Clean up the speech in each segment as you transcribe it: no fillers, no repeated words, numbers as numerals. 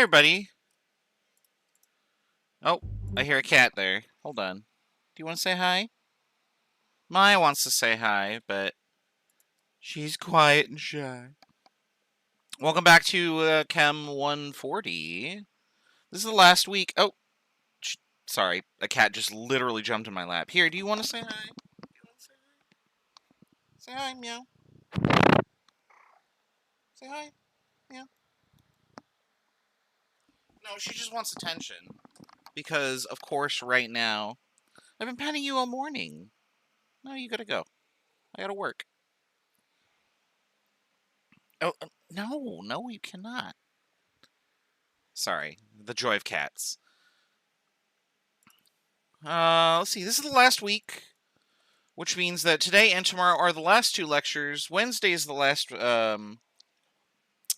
everybody. Oh, I hear a cat there. Hold on. Do you want to say hi? Maya wants to say hi, but she's quiet and shy. Welcome back to Chem 140. This is the last week. Oh, sorry. A cat just literally jumped in my lap. Here, do you want to say hi? Say hi, meow. Say hi, meow. No, she just wants attention. Because, of course, right now, I've been petting you all morning. No, you gotta go. I gotta work. Oh, no, you cannot. Sorry, the joy of cats. Let's see, this is the last week, which means that today and tomorrow are the last two lectures. Wednesday is the last,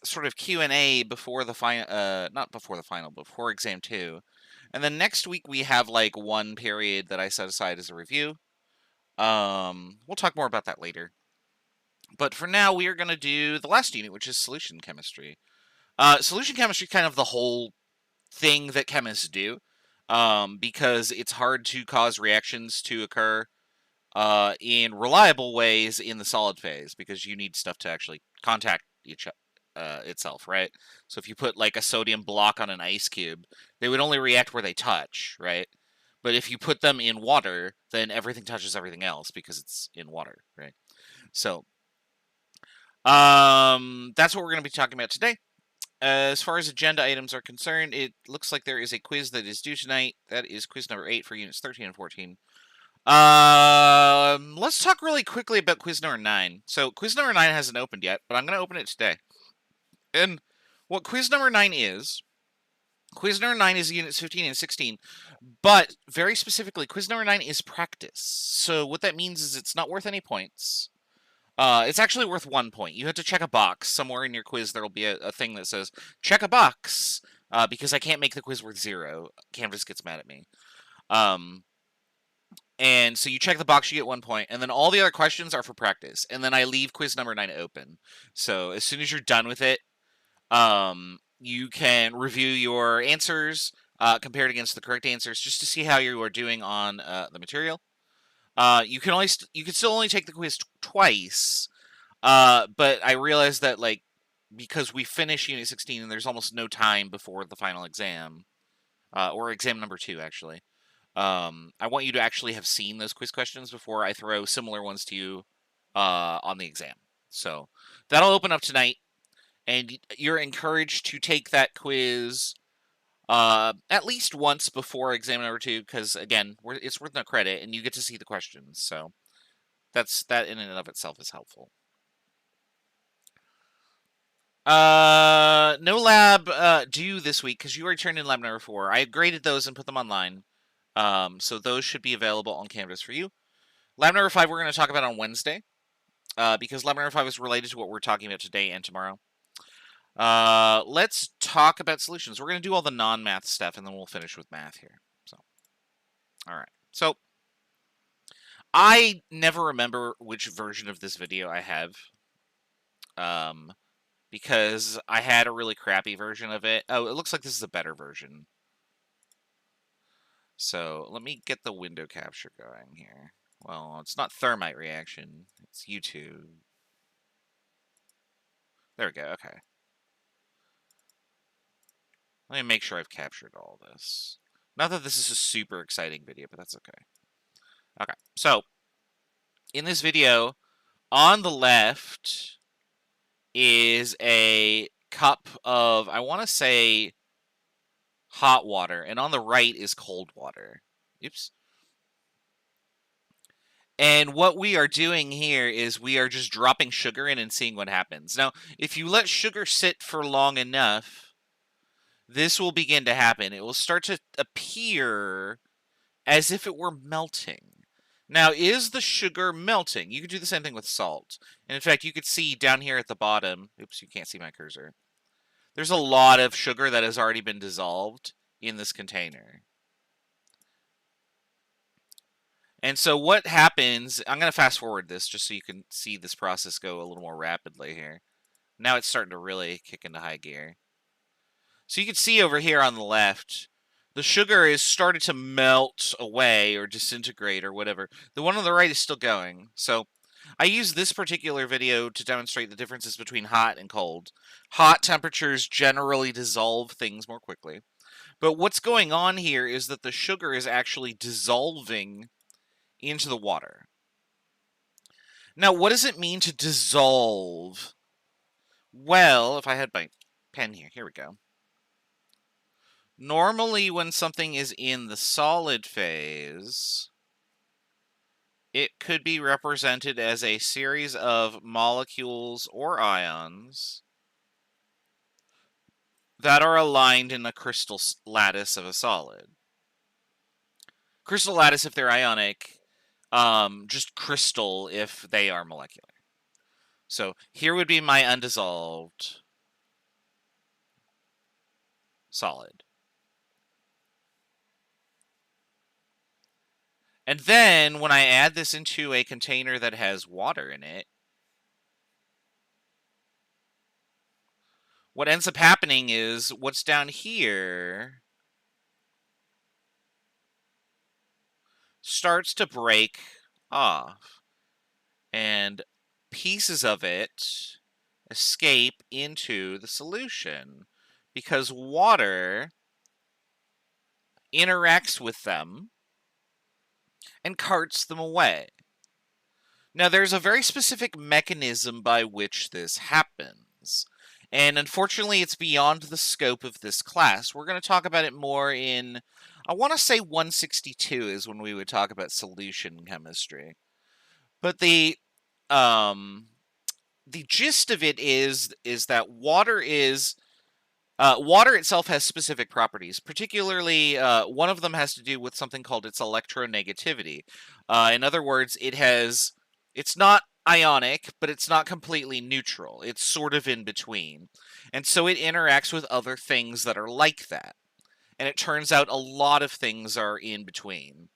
sort of Q&A before the final, not before the final, but before exam 2. And then next week we have, like, one period that I set aside as a review. We'll talk more about that later. But for now, we are going to do the last unit, which is solution chemistry. Solution chemistry is kind of the whole thing that chemists do, because it's hard to cause reactions to occur in reliable ways in the solid phase, because you need stuff to actually contact itself, right? So if you put like a sodium block on an ice cube, they would only react where they touch, right? But if you put them in water, then everything touches everything else because it's in water, right? So that's what we're going to be talking about today. As far as agenda items are concerned, it looks like there is a quiz that is due tonight. That is quiz number 8 for units 13 and 14. Let's talk really quickly about quiz number 9. So quiz number 9 hasn't opened yet, but I'm going to open it today. And what quiz number 9 is units 15 and 16, but very specifically, quiz number 9 is practice. So what that means is it's not worth any points. It's actually worth 1 point. You have to check a box. Somewhere in your quiz there will be a thing that says, check a box, because I can't make the quiz worth 0. Canvas gets mad at me. And so you check the box, you get 1 point, and then all the other questions are for practice. And then I leave quiz number 9 open. So as soon as you're done with it, you can review your answers, compared against the correct answers, just to see how you are doing on the material. You can still only take the quiz twice, but I realized that, like, because we finish Unit 16 and there's almost no time before the final exam, or exam number 2, actually, I want you to actually have seen those quiz questions before I throw similar ones to you on the exam. So that'll open up tonight, and you're encouraged to take that quiz at least once before exam number 2, because again, it's worth no credit, and you get to see the questions. So that in and of itself is helpful. No lab due this week because you already turned in lab number 4. I graded those and put them online, so those should be available on Canvas for you. Lab number 5 we're going to talk about on Wednesday, because lab number 5 is related to what we're talking about today and tomorrow. Let's talk about solutions. We're going to do all the non-math stuff, and then we'll finish with math here. So, all right. So, I never remember which version of this video I have, because I had a really crappy version of it. Oh, it looks like this is a better version. So, let me get the window capture going here. Well, it's not Thermite reaction. It's YouTube. There we go. Okay. Let me make sure I've captured all this. Not that this is a super exciting video, but that's okay. Okay, so in this video, on the left is a cup of, I want to say, hot water, and on the right is cold water. Oops. And what we are doing here is we are just dropping sugar in and seeing what happens. Now, if you let sugar sit for long enough, this will begin to happen. It will start to appear as if it were melting. Now, is the sugar melting? You could do the same thing with salt. And in fact, you could see down here at the bottom, oops, you can't see my cursor. There's a lot of sugar that has already been dissolved in this container. And so what happens, I'm going to fast forward this just so you can see this process go a little more rapidly here. Now it's starting to really kick into high gear. So you can see over here on the left, the sugar is started to melt away or disintegrate or whatever. The one on the right is still going. So I use this particular video to demonstrate the differences between hot and cold. Hot temperatures generally dissolve things more quickly. But what's going on here is that the sugar is actually dissolving into the water. Now, what does it mean to dissolve? Well, if I had my pen here we go. Normally, when something is in the solid phase, it could be represented as a series of molecules or ions that are aligned in the crystal lattice of a solid. Crystal lattice if they're ionic, just crystal if they are molecular. So here would be my undissolved solid. And then when I add this into a container that has water in it, what ends up happening is what's down here starts to break off, and pieces of it escape into the solution because water interacts with them and carts them away. Now, there's a very specific mechanism by which this happens, and unfortunately, it's beyond the scope of this class. We're going to talk about it more in, I want to say 162 is when we would talk about solution chemistry. But the gist of it is that water itself has specific properties. Particularly, one of them has to do with something called its electronegativity. In other words, it's not ionic, but it's not completely neutral. It's sort of in between. And so it interacts with other things that are like that. And it turns out a lot of things are in between,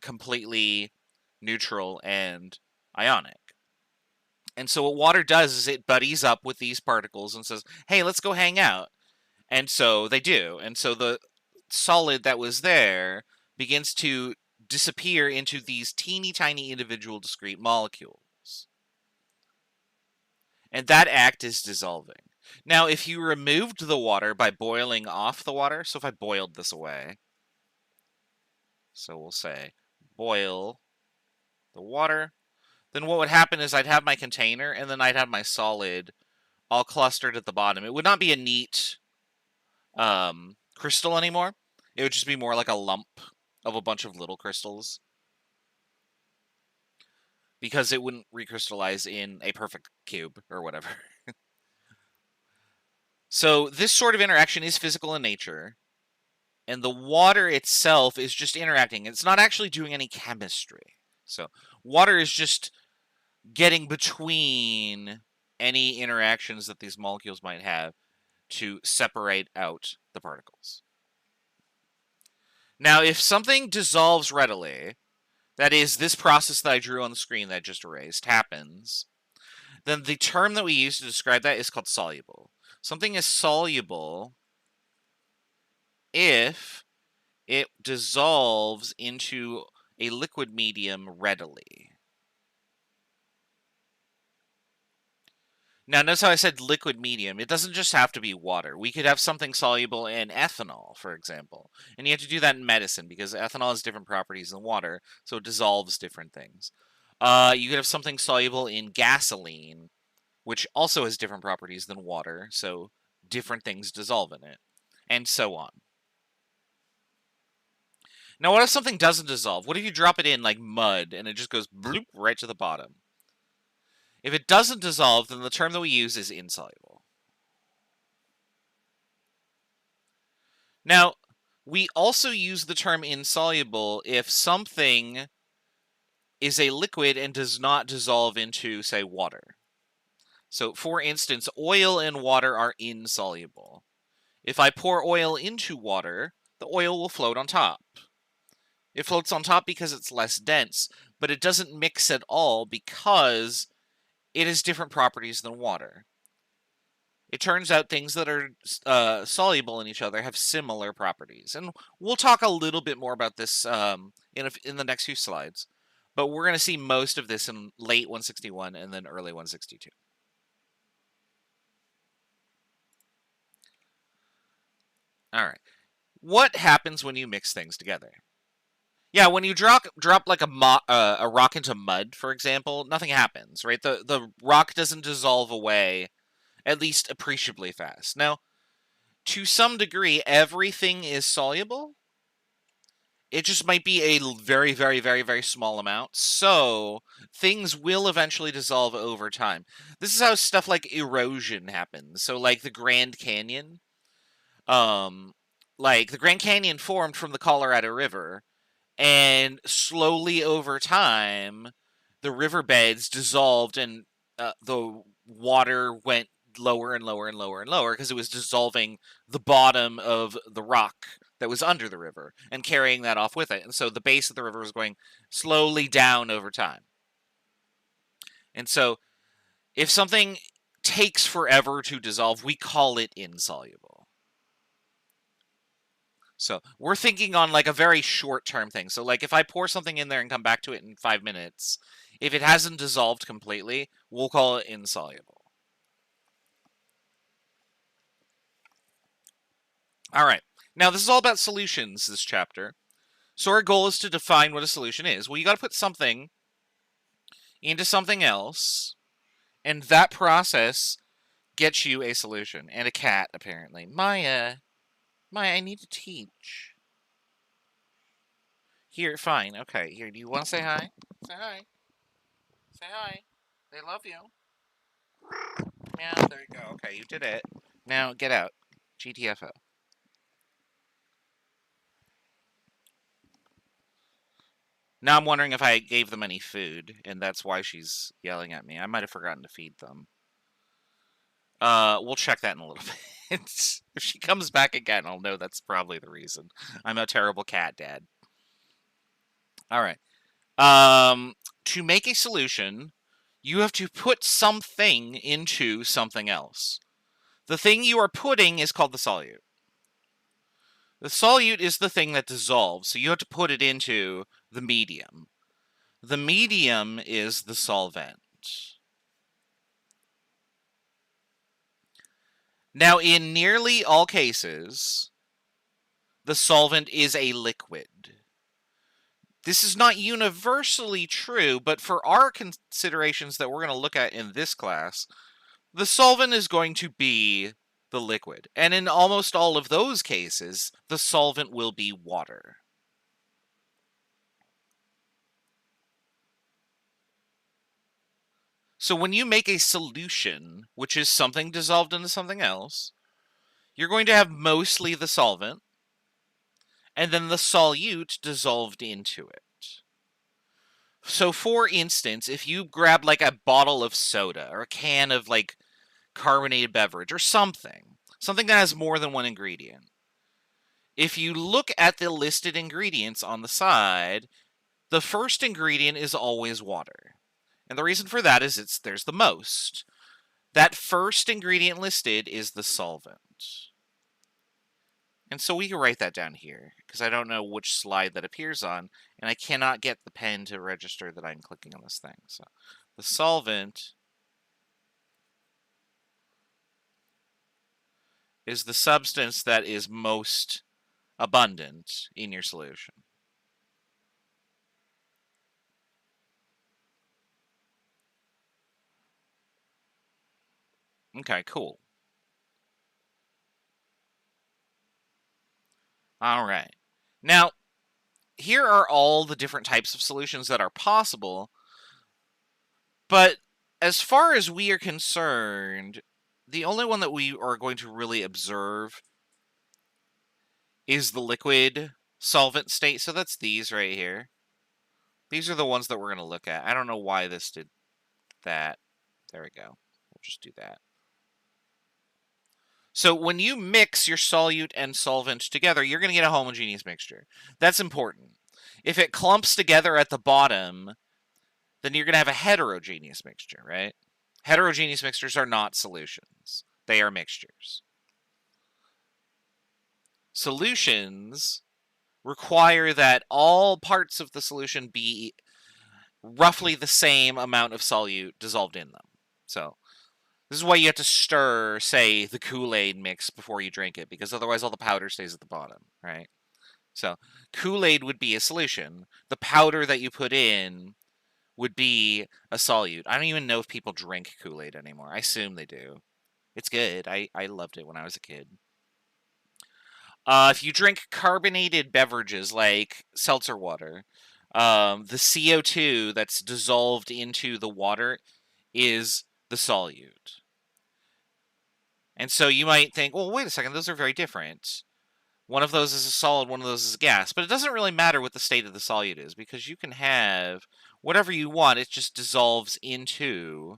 completely neutral and ionic. And so what water does is it buddies up with these particles and says, hey, let's go hang out. And so they do. And so the solid that was there begins to disappear into these teeny tiny individual discrete molecules. And that act is dissolving. Now, if you removed the water by boiling off the water, so if I boiled this away, so we'll say boil the water, then what would happen is I'd have my container and then I'd have my solid all clustered at the bottom. It would not be a neat crystal anymore. It would just be more like a lump of a bunch of little crystals, because it wouldn't recrystallize in a perfect cube or whatever. So this sort of interaction is physical in nature, and the water itself is just interacting. It's not actually doing any chemistry. So water is just getting between any interactions that these molecules might have to separate out the particles. Now, if something dissolves readily, that is, this process that I drew on the screen that I just erased happens, then the term that we use to describe that is called soluble. Something is soluble if it dissolves into a liquid medium readily. Now, notice how I said liquid medium. It doesn't just have to be water. We could have something soluble in ethanol, for example. And you have to do that in medicine because ethanol has different properties than water, so it dissolves different things. You could have something soluble in gasoline, which also has different properties than water, so different things dissolve in it, and so on. Now, what if something doesn't dissolve? What if you drop it in like mud and it just goes bloop right to the bottom? If it doesn't dissolve, then the term that we use is insoluble. Now, we also use the term insoluble if something is a liquid and does not dissolve into, say, water. So, for instance, oil and water are insoluble. If I pour oil into water, the oil will float on top. It floats on top because it's less dense, but it doesn't mix at all because it has different properties than water. it turns out things that are soluble in each other have similar properties. And we'll talk a little bit more about this in the next few slides. But we're going to see most of this in late 161 and then early 162. All right. What happens when you mix things together? Yeah, when you drop like a rock into mud, for example, nothing happens, right? The rock doesn't dissolve away, at least appreciably fast. Now, to some degree, everything is soluble. It just might be a very, very, very, very small amount. So things will eventually dissolve over time. This is how stuff like erosion happens. So like the Grand Canyon, like the Grand Canyon formed from the Colorado River, and slowly over time, the riverbeds dissolved and the water went lower and lower and lower and lower because it was dissolving the bottom of the rock that was under the river and carrying that off with it. And so the base of the river was going slowly down over time. And so if something takes forever to dissolve, we call it insoluble. So we're thinking on like a very short-term thing. So like if I pour something in there and come back to it in 5 minutes, if it hasn't dissolved completely, we'll call it insoluble. All right. Now this is all about solutions, this chapter. So our goal is to define what a solution is. Well, you got to put something into something else, and that process gets you a solution. And a cat, apparently. Maya, I need to teach. Here, fine. Okay, here, do you want to say hi? Say hi. Say hi. They love you. Yeah, there you go. Okay, you did it. Now, get out. GTFO. Now I'm wondering if I gave them any food, and that's why she's yelling at me. I might have forgotten to feed them. We'll check that in a little bit. If she comes back again, I'll know that's probably the reason. I'm a terrible cat dad. All right. To make a solution, you have to put something into something else. The thing you are putting is called the solute. The solute is the thing that dissolves, so you have to put it into the medium. The medium is the solvent. Now, in nearly all cases, the solvent is a liquid. This is not universally true, but for our considerations that we're going to look at in this class, the solvent is going to be the liquid. And in almost all of those cases, the solvent will be water. So when you make a solution, which is something dissolved into something else, you're going to have mostly the solvent, and then the solute dissolved into it. So for instance, if you grab like a bottle of soda or a can of like carbonated beverage or something that has more than one ingredient, if you look at the listed ingredients on the side, the first ingredient is always water. And the reason for that is there's the most. That first ingredient listed is the solvent. And so we can write that down here, because I don't know which slide that appears on, and I cannot get the pen to register that I'm clicking on this thing. So the solvent is the substance that is most abundant in your solution. Okay, cool. All right. Now, here are all the different types of solutions that are possible, but as far as we are concerned, the only one that we are going to really observe is the liquid solvent state. So that's these right here. These are the ones that we're going to look at. I don't know why this did that. There we go. We'll just do that. So when you mix your solute and solvent together, you're going to get a homogeneous mixture. That's important. If it clumps together at the bottom, then you're going to have a heterogeneous mixture, right? Heterogeneous mixtures are not solutions. They are mixtures. Solutions require that all parts of the solution be roughly the same amount of solute dissolved in them. So this is why you have to stir, say, the Kool-Aid mix before you drink it, because otherwise all the powder stays at the bottom, right? So Kool-Aid would be a solution. The powder that you put in would be a solute. I don't even know if people drink Kool-Aid anymore. I assume they do. It's good. I loved it when I was a kid. If you drink carbonated beverages like seltzer water, the CO2 that's dissolved into the water is the solute. And so you might think, well, wait a second, those are very different. One of those is a solid, one of those is a gas. But it doesn't really matter what the state of the solute is, because you can have whatever you want. It just dissolves into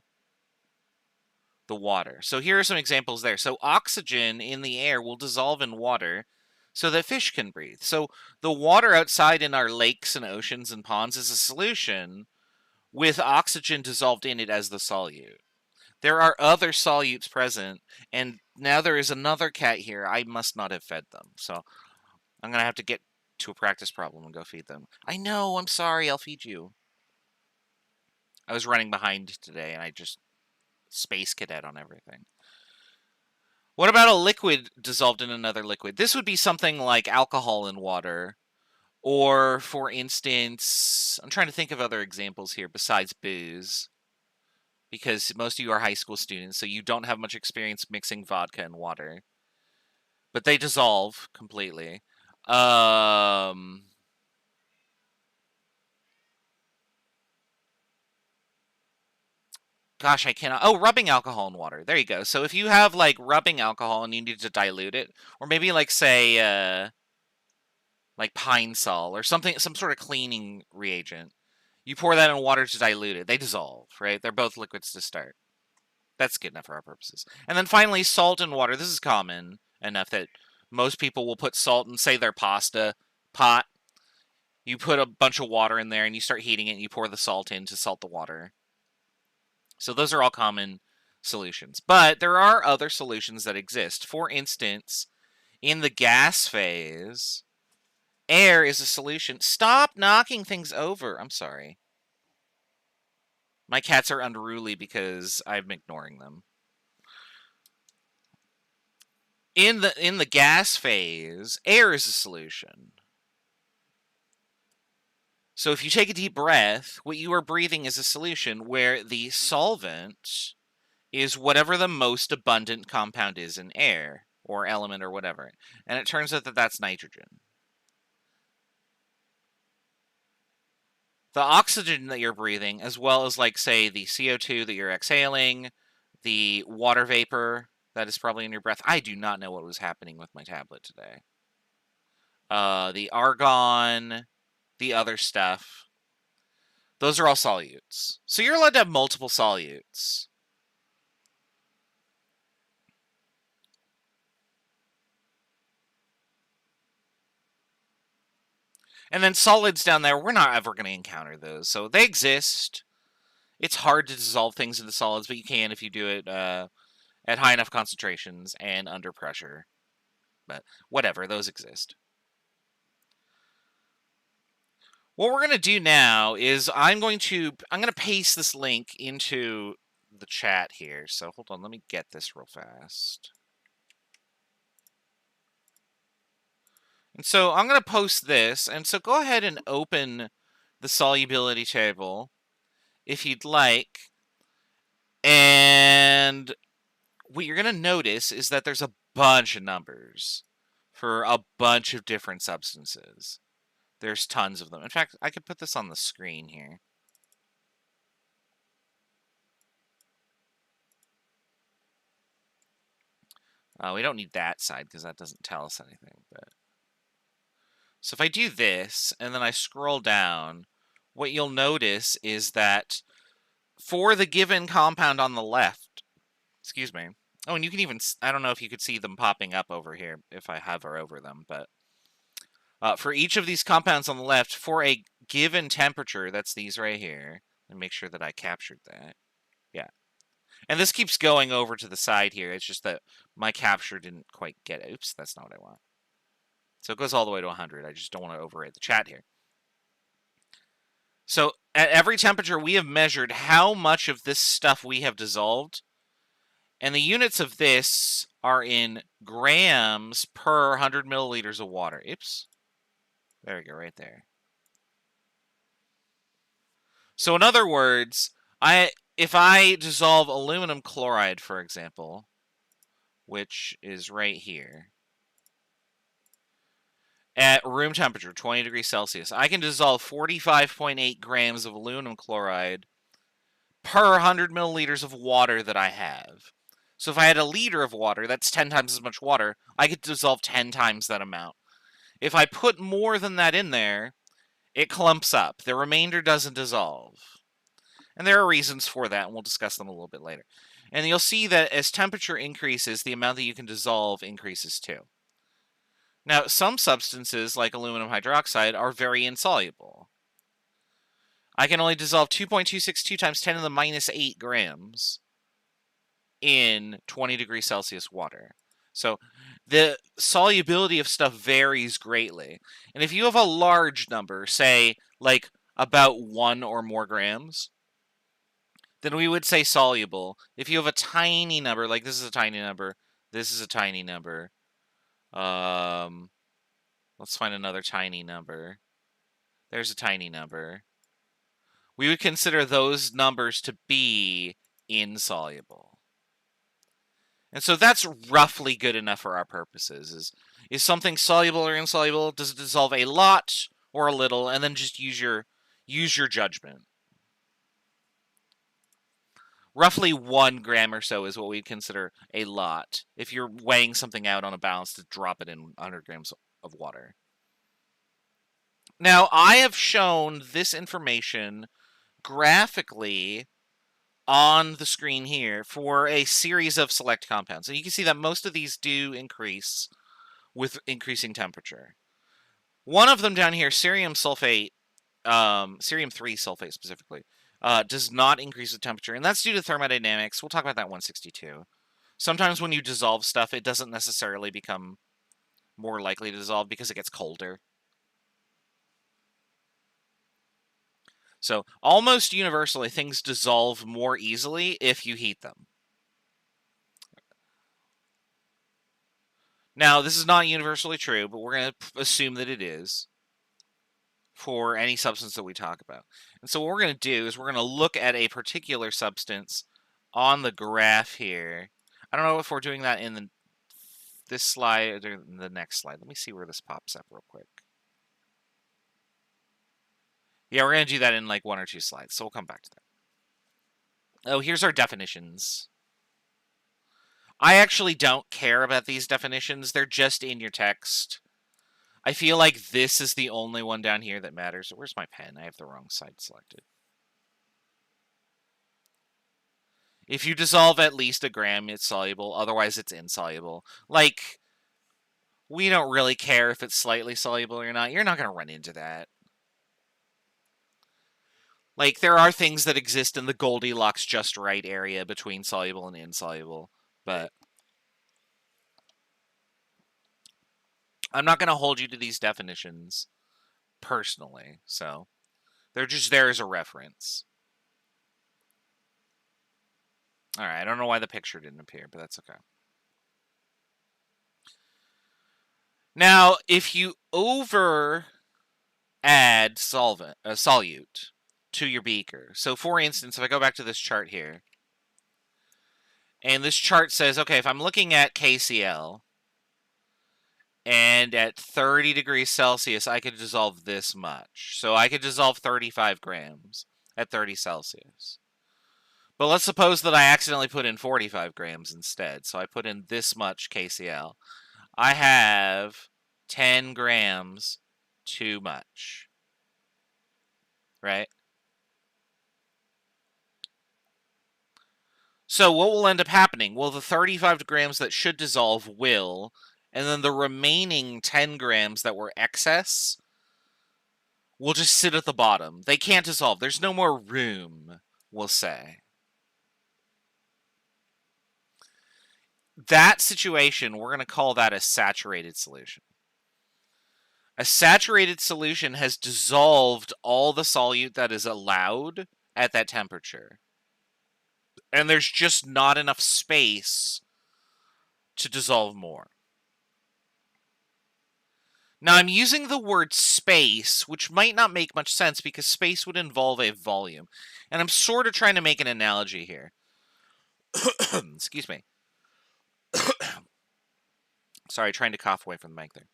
the water. So here are some examples there. So oxygen in the air will dissolve in water so that fish can breathe. So the water outside in our lakes and oceans and ponds is a solution with oxygen dissolved in it as the solute. There are other solutes present, and now there is another cat here. I must not have fed them, so I'm going to have to get to a practice problem and go feed them. I know, I'm sorry, I'll feed you. I was running behind today, and I just space cadet on everything. What about a liquid dissolved in another liquid? This would be something like alcohol in water, or, for instance, I'm trying to think of other examples here besides booze, because most of you are high school students, so you don't have much experience mixing vodka and water. But they dissolve completely. Gosh, I cannot. Oh, rubbing alcohol in water. There you go. So if you have, like, rubbing alcohol and you need to dilute it, or maybe, like, say, like Pine Sol or something, some sort of cleaning reagent, you pour that in water to dilute it. They dissolve, right? They're both liquids to start. That's good enough for our purposes. And then finally, salt and water. This is common enough that most people will put salt in, say, their pasta pot. You put a bunch of water in there and you start heating it and you pour the salt in to salt the water. So those are all common solutions. But there are other solutions that exist. For instance, in the gas phase, air is a solution. Stop knocking things over. I'm sorry. My cats are unruly because I'm ignoring them. In the gas phase, air is a solution. So if you take a deep breath, what you are breathing is a solution where the solvent is whatever the most abundant compound is in air, or element, or whatever. And it turns out that that's nitrogen. The oxygen that you're breathing, as well as, like, say, the CO2 that you're exhaling, the water vapor that is probably in your breath. I do not know what was happening with my tablet today. The argon, the other stuff. Those are all solutes. So you're allowed to have multiple solutes. And then solids down there, we're not ever going to encounter those. So they exist. It's hard to dissolve things into solids, but you can if you do it at high enough concentrations and under pressure. But whatever, those exist. What we're going to do now is I'm going to paste this link into the chat here. So hold on, let me get this real fast. And so I'm going to post this. And so go ahead and open the solubility table if you'd like. And what you're going to notice is that there's a bunch of numbers for a bunch of different substances. There's tons of them. In fact, I could put this on the screen here. We don't need that side because that doesn't tell us anything. But so if I do this and then I scroll down, what you'll notice is that for the given compound on the left, excuse me. Oh, and you can even, I don't know if you could see them popping up over here if I hover over them, but for each of these compounds on the left, for a given temperature, that's these right here. Let me make sure that I captured that. Yeah. And this keeps going over to the side here. It's just that my capture didn't quite get it. Oops, that's not what I want. So it goes all the way to 100. I just don't want to override the chat here. So at every temperature, we have measured how much of this stuff we have dissolved. And the units of this are in grams per 100 milliliters of water. Oops. There we go, right there. So in other words, if I dissolve aluminum chloride, for example, which is right here, at room temperature, 20 degrees Celsius, I can dissolve 45.8 grams of aluminum chloride per 100 milliliters of water that I have. So if I had a liter of water, that's 10 times as much water, I could dissolve 10 times that amount. If I put more than that in there, it clumps up. The remainder doesn't dissolve. And there are reasons for that, and we'll discuss them a little bit later. And you'll see that as temperature increases, the amount that you can dissolve increases too. Now, some substances, like aluminum hydroxide, are very insoluble. I can only dissolve 2.262 times 10 to the minus 8 grams in 20 degrees Celsius water. So the solubility of stuff varies greatly. And if you have a large number, say like about 1 or more grams, then we would say soluble. If you have a tiny number, like this is a tiny number, this is a tiny number. Let's find another tiny number. There's a tiny number. We would consider those numbers to be insoluble. And so that's roughly good enough for our purposes. Is something soluble or insoluble? Does it dissolve a lot or a little? And then just use your judgment. Roughly 1 gram or so is what we'd consider a lot. If you're weighing something out on a balance to drop it in 100 grams of water. Now, I have shown this information graphically on the screen here for a series of select compounds. And you can see that most of these do increase with increasing temperature. One of them down here, cerium sulfate, cerium-3 sulfate specifically, does not increase with temperature, and that's due to thermodynamics. We'll talk about that 162. Sometimes when you dissolve stuff, it doesn't necessarily become more likely to dissolve because it gets colder. So almost universally, things dissolve more easily if you heat them. Now, this is not universally true, but we're going to assume that it is for any substance that we talk about. And so what we're going to do is we're going to look at a particular substance on the graph here. I don't know if we're doing that in this slide or the next slide. Let me see where this pops up real quick. Yeah, we're going to do that in like 1 or 2 slides, so we'll come back to that. Oh, here's our definitions. I actually don't care about these definitions. They're just in your text. I feel like this is the only one down here that matters. Where's my pen? I have the wrong side selected. If you dissolve at least 1 gram, it's soluble. Otherwise, it's insoluble. Like, we don't really care if it's slightly soluble or not. You're not going to run into that. Like, there are things that exist in the Goldilocks just right area between soluble and insoluble, but I'm not going to hold you to these definitions personally, so they're just there as a reference. Alright, I don't know why the picture didn't appear, but that's okay. Now, if you add solute to your beaker. So for instance, if I go back to this chart here, and this chart says, okay, if I'm looking at KCl, and at 30 degrees Celsius, I could dissolve this much. So I could dissolve 35 grams at 30 Celsius. But let's suppose that I accidentally put in 45 grams instead. So I put in this much KCl. I have 10 grams too much. Right? So what will end up happening? Well, the 35 grams that should dissolve will, and then the remaining 10 grams that were excess will just sit at the bottom. They can't dissolve. There's no more room, we'll say. that situation, we're going to call that a saturated solution. A saturated solution has dissolved all the solute that is allowed at that temperature. And there's just not enough space to dissolve more. Now, I'm using the word space, which might not make much sense because space would involve a volume. And I'm sort of trying to make an analogy here. Excuse me. Sorry, trying to cough away from the mic there.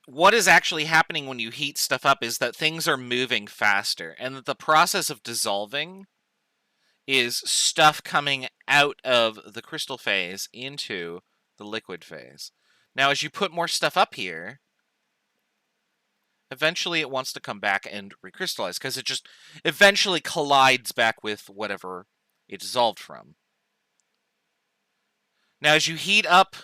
What is actually happening when you heat stuff up is that things are moving faster, and that the process of dissolving is stuff coming out of the crystal phase into the liquid phase. Now, as you put more stuff up here, eventually it wants to come back and recrystallize, because it just eventually collides back with whatever it dissolved from. Now, as you heat up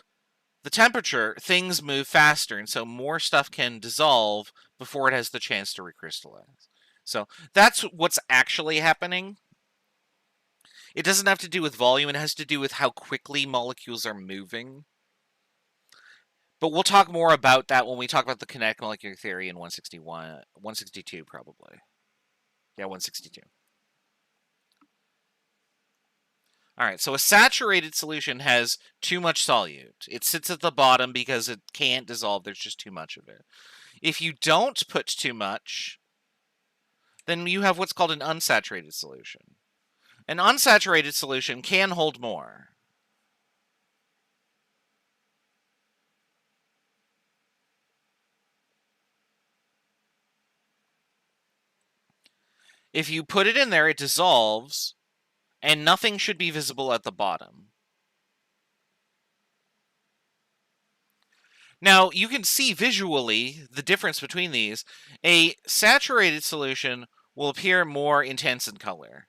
the temperature, things move faster, and so more stuff can dissolve before it has the chance to recrystallize. So that's what's actually happening. It doesn't have to do with volume, it has to do with how quickly molecules are moving. But we'll talk more about that when we talk about the kinetic molecular theory in 162 probably. Yeah, 162. Alright, so a saturated solution has too much solute. It sits at the bottom because it can't dissolve, there's just too much of it. If you don't put too much, then you have what's called an unsaturated solution. An unsaturated solution can hold more. If you put it in there, it dissolves, and nothing should be visible at the bottom. Now, you can see visually the difference between these. A saturated solution will appear more intense in color,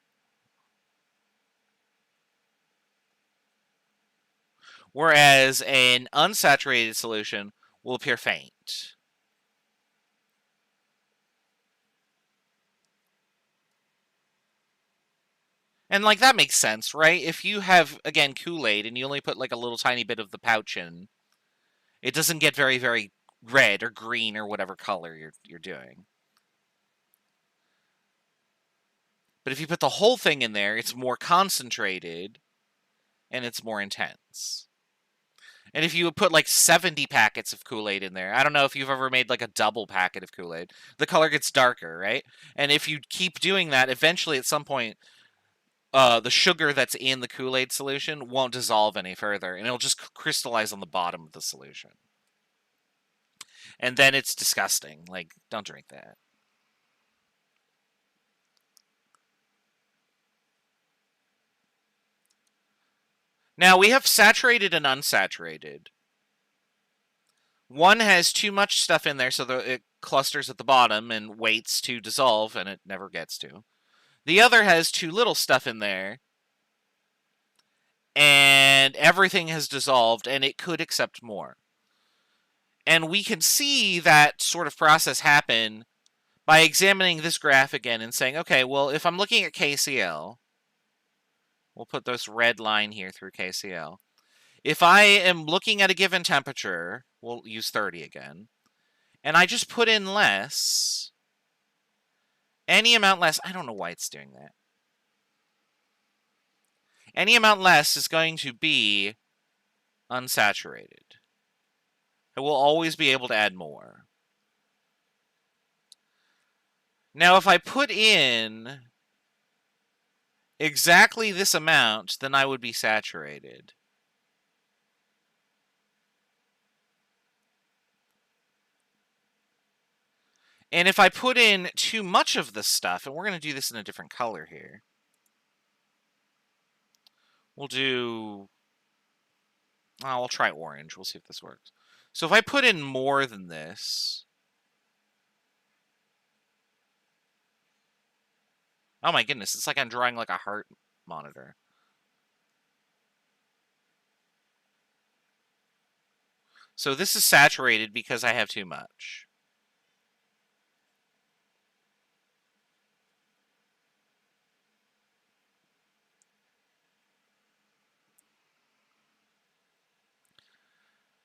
whereas an unsaturated solution will appear faint. And, like, that makes sense, right? If you have, again, Kool-Aid, and you only put, like, a little tiny bit of the pouch in, it doesn't get very, very red or green or whatever color you're doing. But if you put the whole thing in there, it's more concentrated, and it's more intense. And if you put, like, 70 packets of Kool-Aid in there, I don't know if you've ever made, like, a double packet of Kool-Aid, the color gets darker, right? And if you keep doing that, eventually, at some point, the sugar that's in the Kool-Aid solution won't dissolve any further, and it'll just crystallize on the bottom of the solution. And then it's disgusting. Like, don't drink that. Now, we have saturated and unsaturated. One has too much stuff in there, so it clusters at the bottom and waits to dissolve, and it never gets to. The other has too little stuff in there, and everything has dissolved, and it could accept more. And we can see that sort of process happen by examining this graph again and saying, okay, well, if I'm looking at KCl, we'll put this red line here through KCl. If I am looking at a given temperature, we'll use 30 again, and I just put in less, any amount less, I don't know why it's doing that. Any amount less is going to be unsaturated. I will always be able to add more. Now, if I put in exactly this amount, then I would be saturated. And if I put in too much of this stuff, and we're going to do this in a different color here. We'll try orange. We'll see if this works. So if I put in more than this... Oh my goodness, it's like I'm drawing like a heart monitor. So this is saturated because I have too much.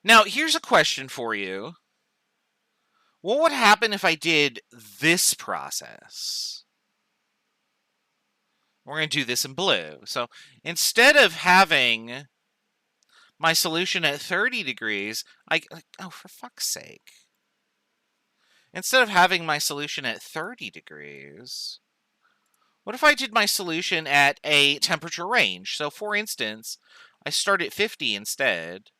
Now, here's a question for you. What would happen if I did this process? We're going to do this in blue. So instead of having my solution at 30 degrees, oh, for fuck's sake. Instead of having my solution at 30 degrees, what if I did my solution at a temperature range? So for instance, I start at 50 instead.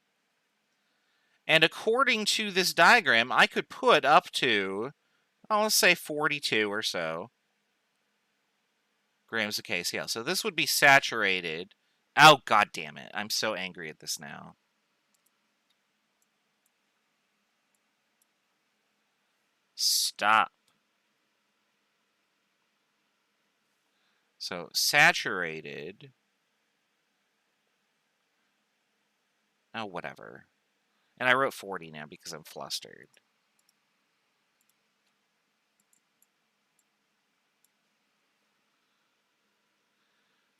And according to this diagram, I could put up to, let's say 42 or so grams of KCl. So this would be saturated. Oh, god damn it. I'm so angry at this now. Stop. So saturated. Oh, whatever. And I wrote 40 now because I'm flustered.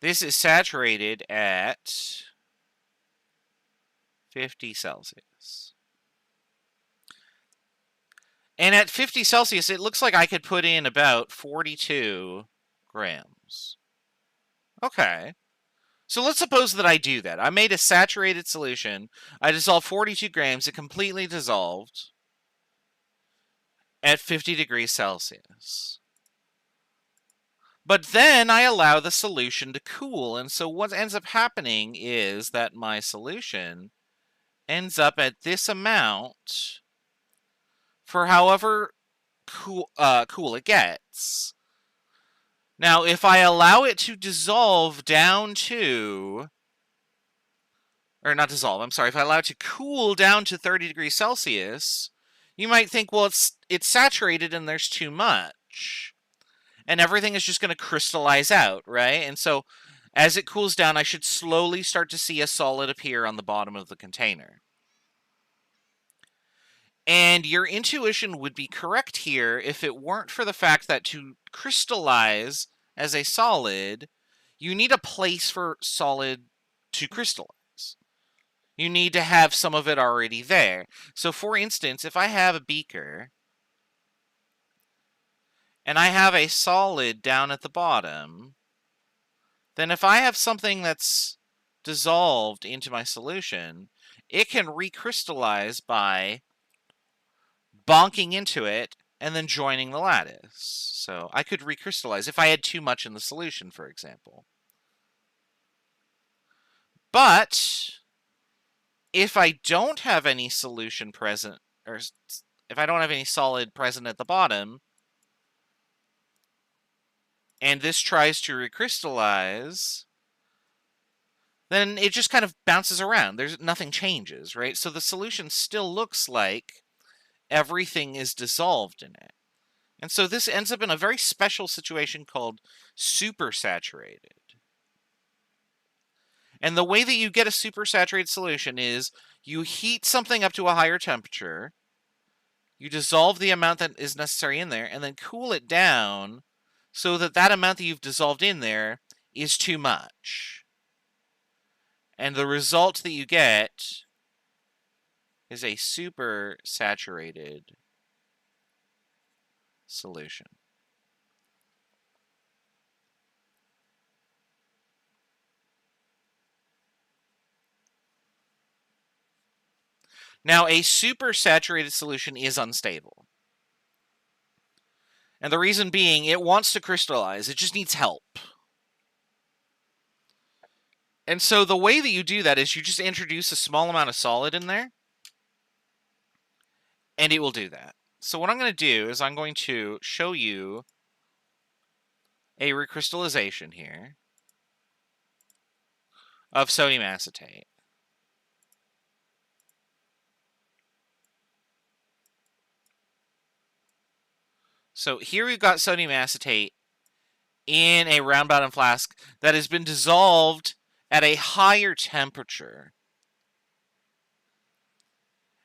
This is saturated at 50 Celsius. And at 50 Celsius, it looks like I could put in about 42 grams. Okay. So let's suppose that I do that. I made a saturated solution. I dissolved 42 grams. It completely dissolved at 50 degrees Celsius. But then I allow the solution to cool. And so what ends up happening is that my solution ends up at this amount for however cool it gets. Now, if I allow it to dissolve down to, or not dissolve, I'm sorry, if I allow it to cool down to 30 degrees Celsius, you might think, well, it's saturated and there's too much. And everything is just going to crystallize out, right? And so as it cools down, I should slowly start to see a solid appear on the bottom of the container. And your intuition would be correct here if it weren't for the fact that to crystallize as a solid, you need a place for solid to crystallize. You need to have some of it already there. So for instance, if I have a beaker and I have a solid down at the bottom, then if I have something that's dissolved into my solution, it can recrystallize by bonking into it and then joining the lattice. So I could recrystallize if I had too much in the solution, for example. But if I don't have any solution present, or if I don't have any solid present at the bottom, and this tries to recrystallize, then it just kind of bounces around. Nothing changes, right? So the solution still looks like everything is dissolved in it. And so this ends up in a very special situation called supersaturated. And the way that you get a supersaturated solution is you heat something up to a higher temperature, you dissolve the amount that is necessary in there, and then cool it down so that that amount that you've dissolved in there is too much. And the result that you get is a supersaturated solution. Now, a supersaturated solution is unstable. And the reason being, it wants to crystallize. It just needs help. And so the way that you do that is you just introduce a small amount of solid in there, and it will do that. So what I'm going to do is I'm going to show you a recrystallization here of sodium acetate. So here we've got sodium acetate in a round bottom flask that has been dissolved at a higher temperature.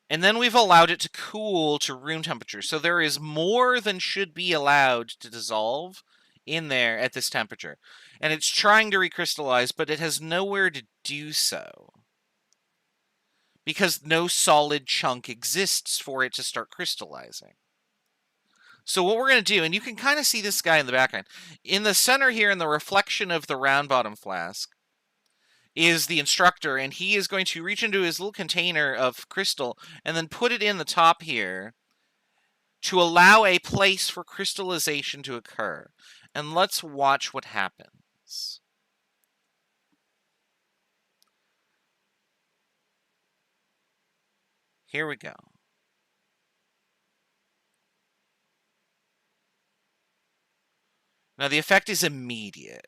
And then we've allowed it to cool to room temperature. So there is more than should be allowed to dissolve in there at this temperature. And it's trying to recrystallize, but it has nowhere to do so. because no solid chunk exists for it to start crystallizing. So what we're going to do, and you can kind of see this guy in the background, in the center here in the reflection of the round bottom flask is the instructor, and he is going to reach into his little container of crystal and then put it in the top here to allow a place for crystallization to occur. And let's watch what happens. Here we go. Now the effect is immediate.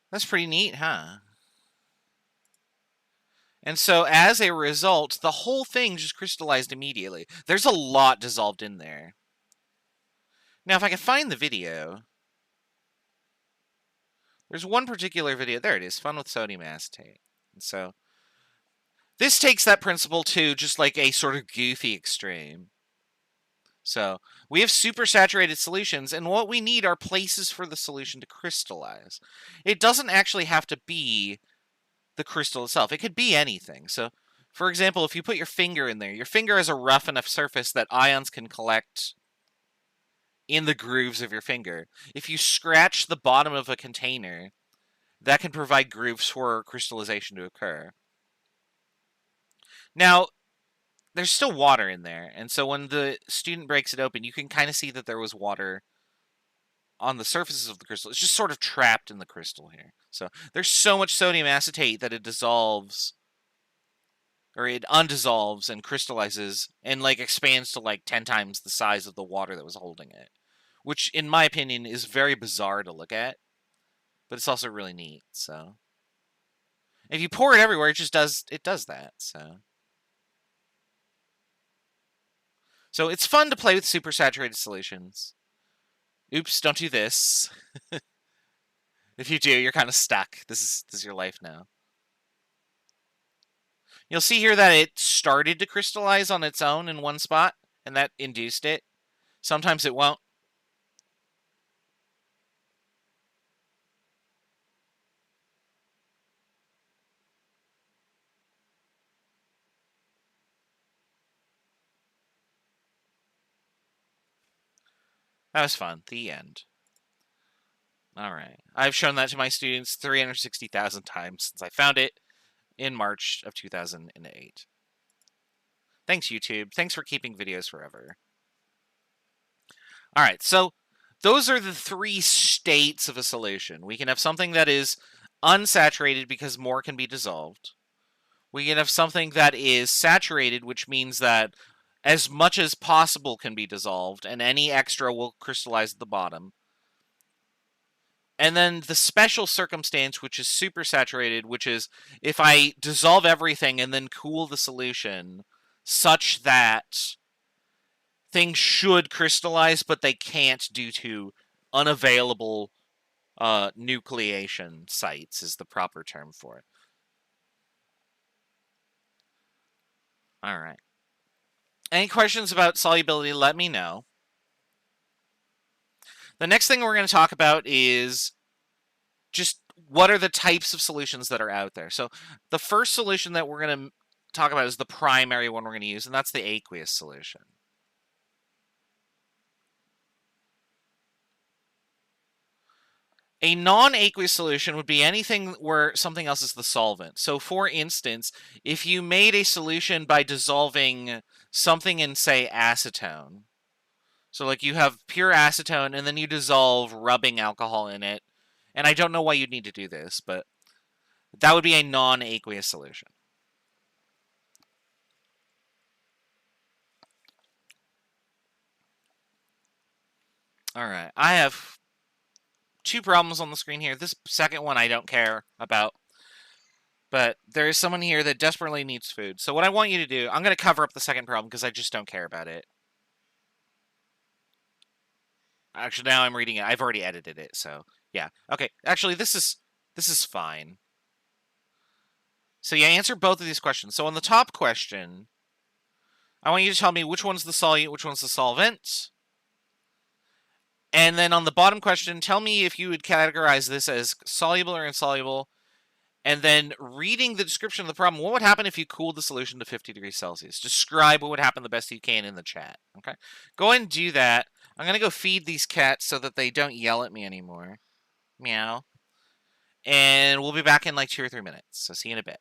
That's pretty neat, huh? And so as a result, the whole thing just crystallized immediately. There's a lot dissolved in there. Now, if I can find the video, there's one particular video. There it is, Fun with Sodium Acetate. And so this takes that principle to just like a sort of goofy extreme. So we have supersaturated solutions, and what we need are places for the solution to crystallize. It doesn't actually have to be the crystal itself. It could be anything. So, for example, if you put your finger in there, your finger has a rough enough surface that ions can collect in the grooves of your finger. If you scratch the bottom of a container, that can provide grooves for crystallization to occur. Now, there's still water in there, and so when the student breaks it open, you can kind of see that there was water on the surfaces of the crystal. It's just sort of trapped in the crystal here. So there's so much sodium acetate that it dissolves, or it undissolves and crystallizes and like expands to like 10 times the size of the water that was holding it, which in my opinion is very bizarre to look at, but it's also really neat. So if you pour it everywhere, it does that. So it's fun to play with supersaturated solutions. Oops, don't do this. If you do, you're kind of stuck. This is your life now. You'll see here that it started to crystallize on its own in one spot, and that induced it. Sometimes it won't. That was fun. The end. All right. I've shown that to my students 360,000 times since I found it in March of 2008. Thanks, YouTube. Thanks for keeping videos forever. All right, so those are the three states of a solution. We can have something that is unsaturated because more can be dissolved. We can have something that is saturated, which means that as much as possible can be dissolved, and any extra will crystallize at the bottom. And then the special circumstance, which is supersaturated, which is if I dissolve everything and then cool the solution such that things should crystallize, but they can't due to unavailable nucleation sites is the proper term for it. All right. Any questions about solubility, let me know. The next thing we're going to talk about is just what are the types of solutions that are out there. So the first solution that we're going to talk about is the primary one we're going to use, and that's the aqueous solution. A non-aqueous solution would be anything where something else is the solvent. So for instance, if you made a solution by dissolving something in, say, acetone. So like you have pure acetone and then you dissolve rubbing alcohol in it. And I don't know why you'd need to do this, but that would be a non-aqueous solution. All right, I have two problems on the screen here. This second one I don't care about, but there is someone here that desperately needs food. So what I want you to do, I'm going to cover up the second problem because I just don't care about it. Actually, now I'm reading it. I've already edited it, so yeah. Okay, actually, this is fine. So yeah, answer both of these questions. So on the top question, I want you to tell me which one's the solute, which one's the solvent. And then on the bottom question, tell me if you would categorize this as soluble or insoluble. And then reading the description of the problem, what would happen if you cooled the solution to 50 degrees Celsius? Describe what would happen the best you can in the chat. Okay, go ahead and do that. I'm going to go feed these cats so that they don't yell at me anymore. Meow. And we'll be back in like 2 or 3 minutes. So see you in a bit.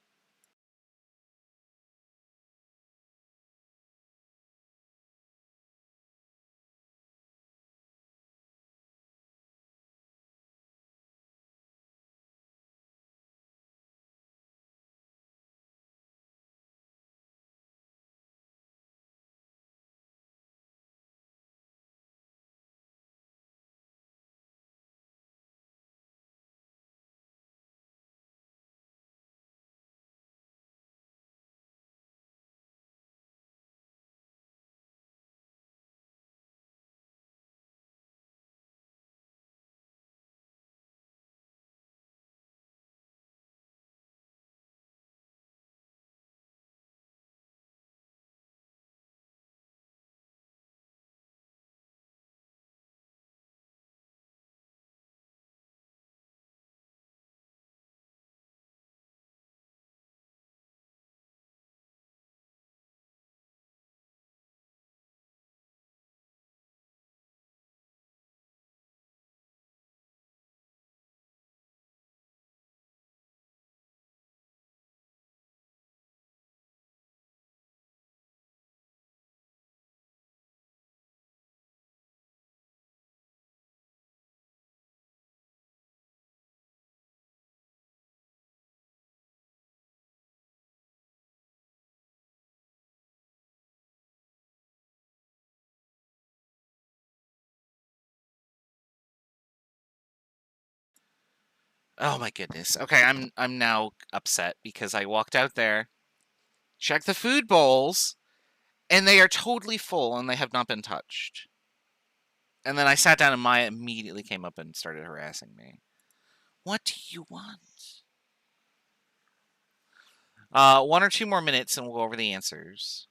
Oh my goodness. Okay, I'm now upset because I walked out there, checked the food bowls, and they are totally full and they have not been touched. And then I sat down and Maya immediately came up and started harassing me. What do you want? 1 or 2 more minutes and we'll go over the answers.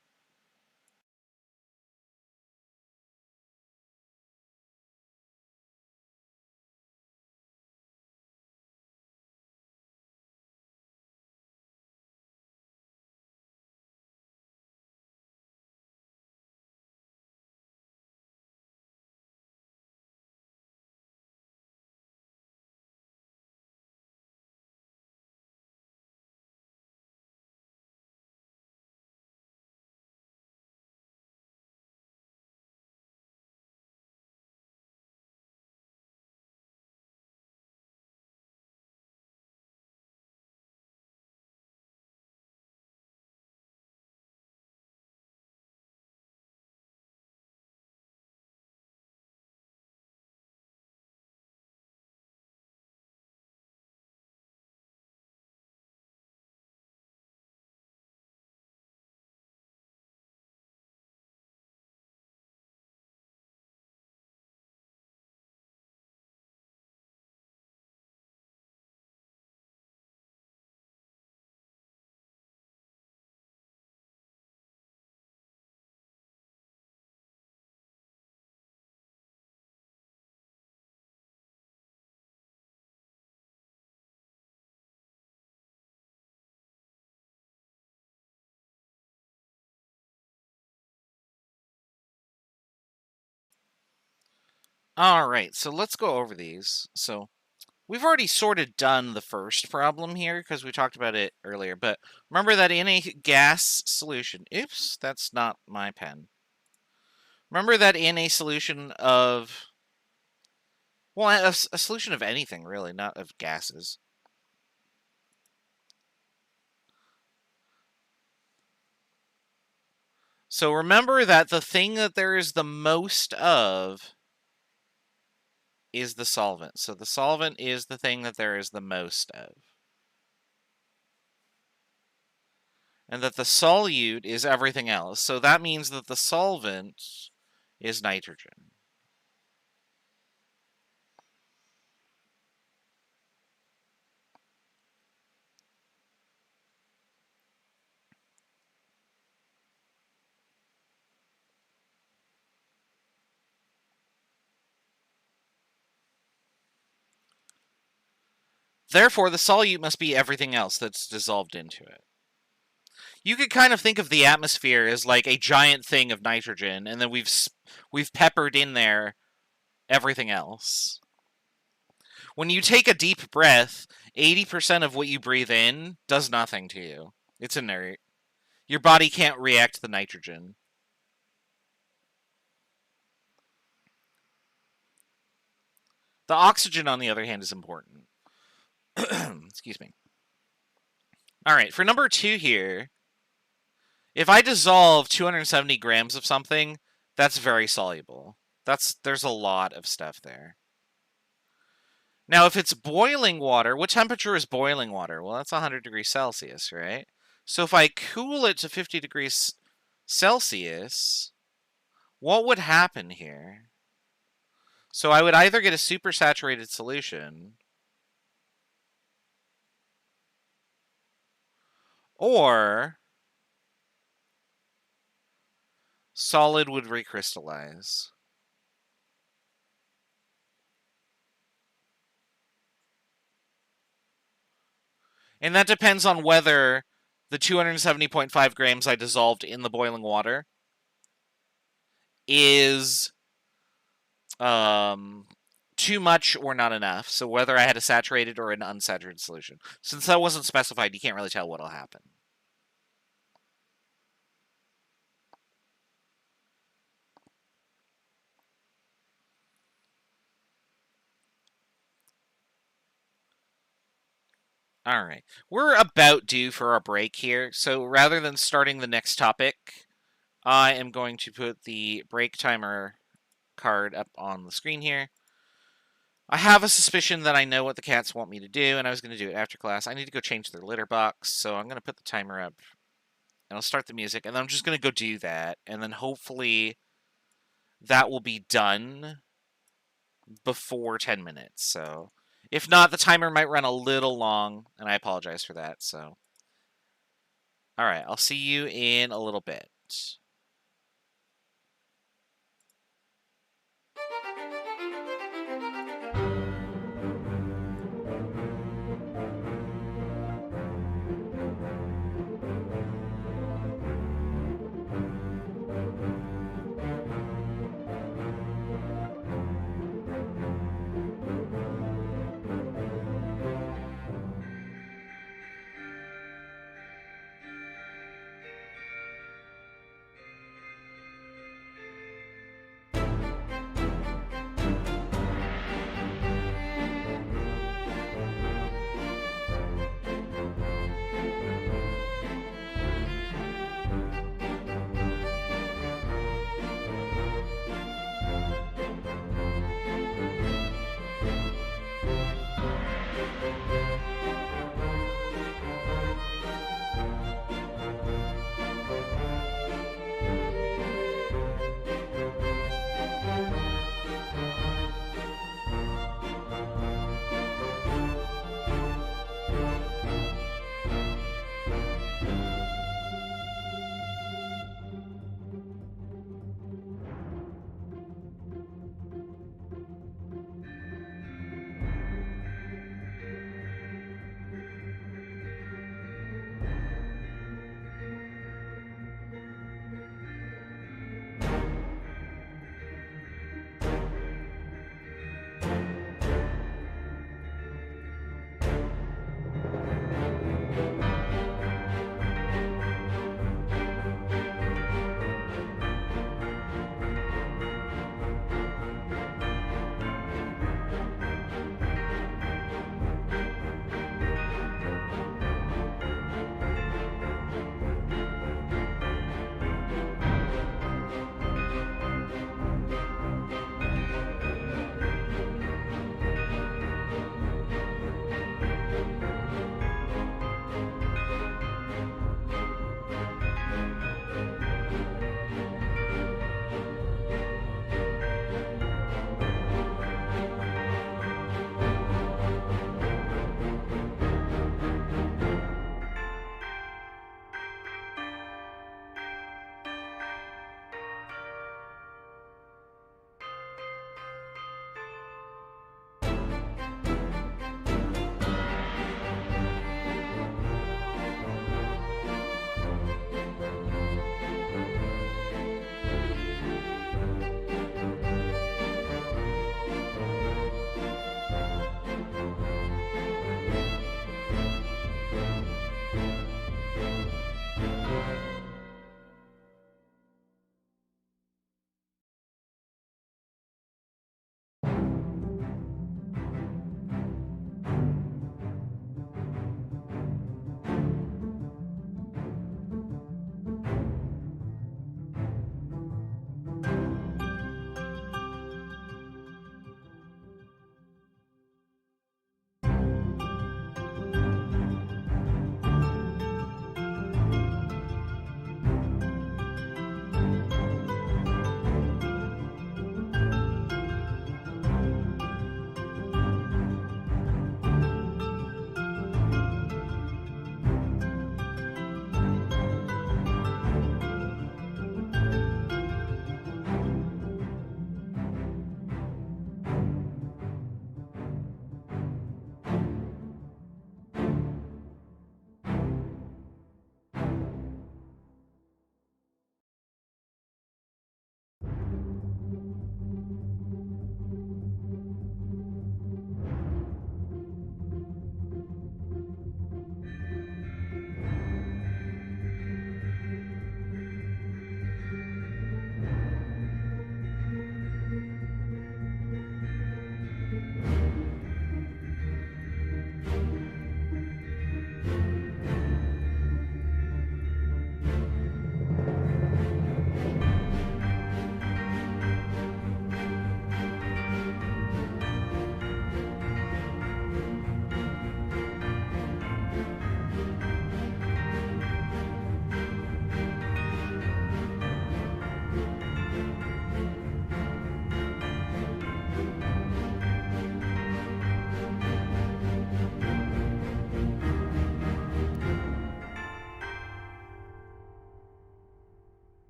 All right, so let's go over these. So we've already sort of done the first problem here because we talked about it earlier, but remember that in a gas solution, oops, that's not my pen. Remember that in a solution of, well, a solution of anything really, not of gases. So remember that the thing that there is the most of is the solvent. So the solvent is the thing that there is the most of. And that the solute is everything else. So that means that the solvent is nitrogen. Therefore, the solute must be everything else that's dissolved into it. You could kind of think of the atmosphere as like a giant thing of nitrogen, and then we've peppered in there everything else. When you take a deep breath, 80% of what you breathe in does nothing to you. It's inert. Your body can't react to the nitrogen. The oxygen, on the other hand, is important. Excuse me. All right, for number 2 here, if I dissolve 270 grams of something, that's very soluble. There's a lot of stuff there. Now, if it's boiling water, what temperature is boiling water? Well, that's 100 degrees Celsius, right? So if I cool it to 50 degrees Celsius, what would happen here? So I would either get a supersaturated solution, or solid would recrystallize. And that depends on whether the 270.5 grams I dissolved in the boiling water is too much or not enough. So whether I had a saturated or an unsaturated solution. Since that wasn't specified, you can't really tell what'll happen. All right. We're about due for our break here. So rather than starting the next topic, I am going to put the break timer card up on the screen here. I have a suspicion that I know what the cats want me to do, and I was going to do it after class. I need to go change their litter box, so I'm going to put the timer up, and I'll start the music, and then I'm just going to go do that, and then hopefully that will be done before 10 minutes. So if not, the timer might run a little long, and I apologize for that. So, all right, I'll see you in a little bit.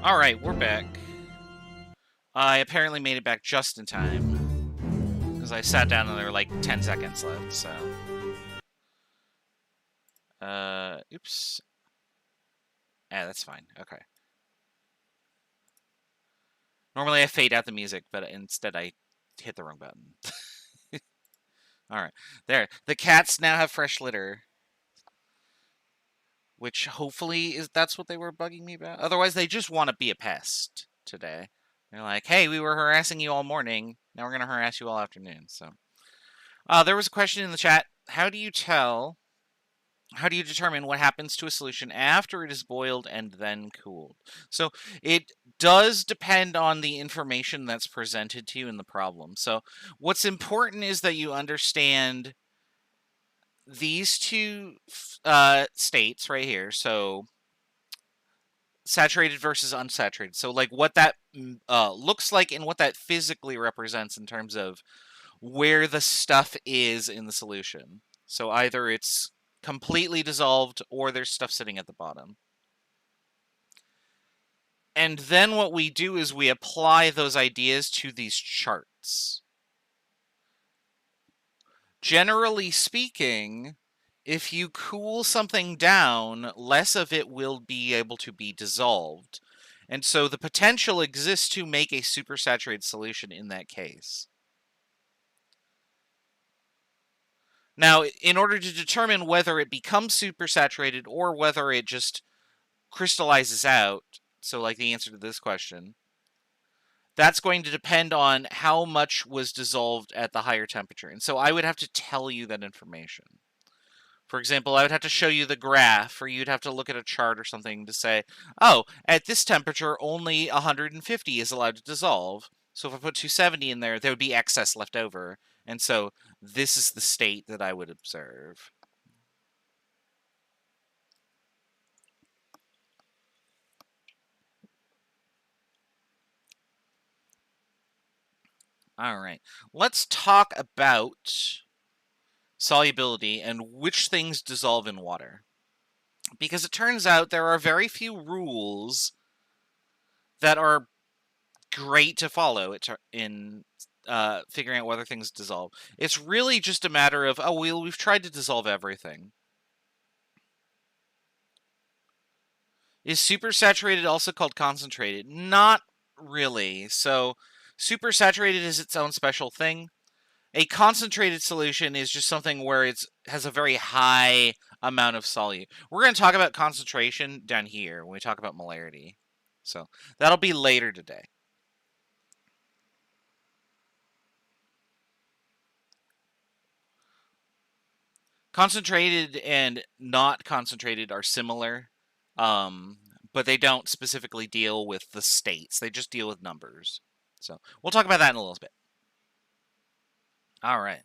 Alright, we're back. I apparently made it back just in time. Because I sat down and there were like 10 seconds left, so... oops. Yeah, that's fine. Okay. Normally I fade out the music, but instead I hit the wrong button. Alright. There. The cats now have fresh litter. Which hopefully that's what they were bugging me about. Otherwise, they just want to be a pest today. They're like, hey, we were harassing you all morning. Now we're going to harass you all afternoon. So, there was a question in the chat. How do you determine what happens to a solution after it is boiled and then cooled? So it does depend on the information that's presented to you in the problem. So what's important is that you understand these two states right here. So saturated versus unsaturated. So like what that looks like and what that physically represents in terms of where the stuff is in the solution. So either it's completely dissolved or there's stuff sitting at the bottom. And then what we do is we apply those ideas to these charts. Generally speaking, if you cool something down, less of it will be able to be dissolved. And so the potential exists to make a supersaturated solution in that case. Now, in order to determine whether it becomes supersaturated or whether it just crystallizes out, so like the answer to this question, that's going to depend on how much was dissolved at the higher temperature. And so I would have to tell you that information. For example, I would have to show you the graph, or you'd have to look at a chart or something to say, oh, at this temperature, only 150 is allowed to dissolve. So if I put 270 in there, there would be excess left over. And so this is the state that I would observe. All right, let's talk about solubility and which things dissolve in water. Because it turns out there are very few rules that are great to follow in figuring out whether things dissolve. It's really just a matter of, oh, we've tried to dissolve everything. Is supersaturated also called concentrated? Not really. So supersaturated is its own special thing. A concentrated solution is just something where it has a very high amount of solute. We're going to talk about concentration down here when we talk about molarity. So that'll be later today. Concentrated and not concentrated are similar, but they don't specifically deal with the states. They just deal with numbers. So we'll talk about that in a little bit. All right.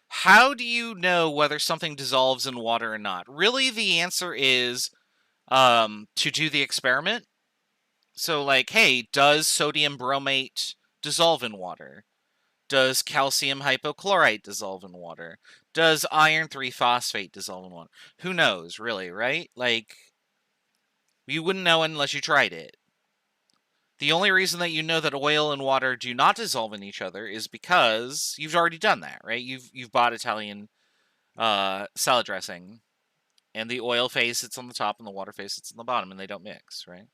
How do you know whether something dissolves in water or not? Really, the answer is to do the experiment. So, like, hey, does sodium bromate dissolve in water? Does calcium hypochlorite dissolve in water? Does iron 3-phosphate dissolve in water? Who knows, really, right? Like, you wouldn't know unless you tried it. The only reason that you know that oil and water do not dissolve in each other is because you've already done that, right? You've bought Italian salad dressing, and the oil phase sits on the top and the water phase sits on the bottom, and they don't mix, right?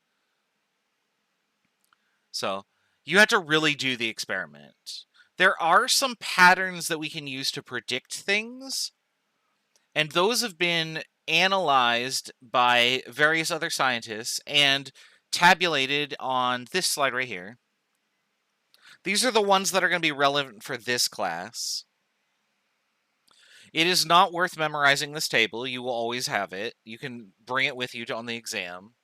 So you have to really do the experiment. There are some patterns that we can use to predict things, and those have been analyzed by various other scientists and tabulated on this slide right here. These are the ones that are going to be relevant for this class. It is not worth memorizing this table. You will always have it. You can bring it with you on the exam.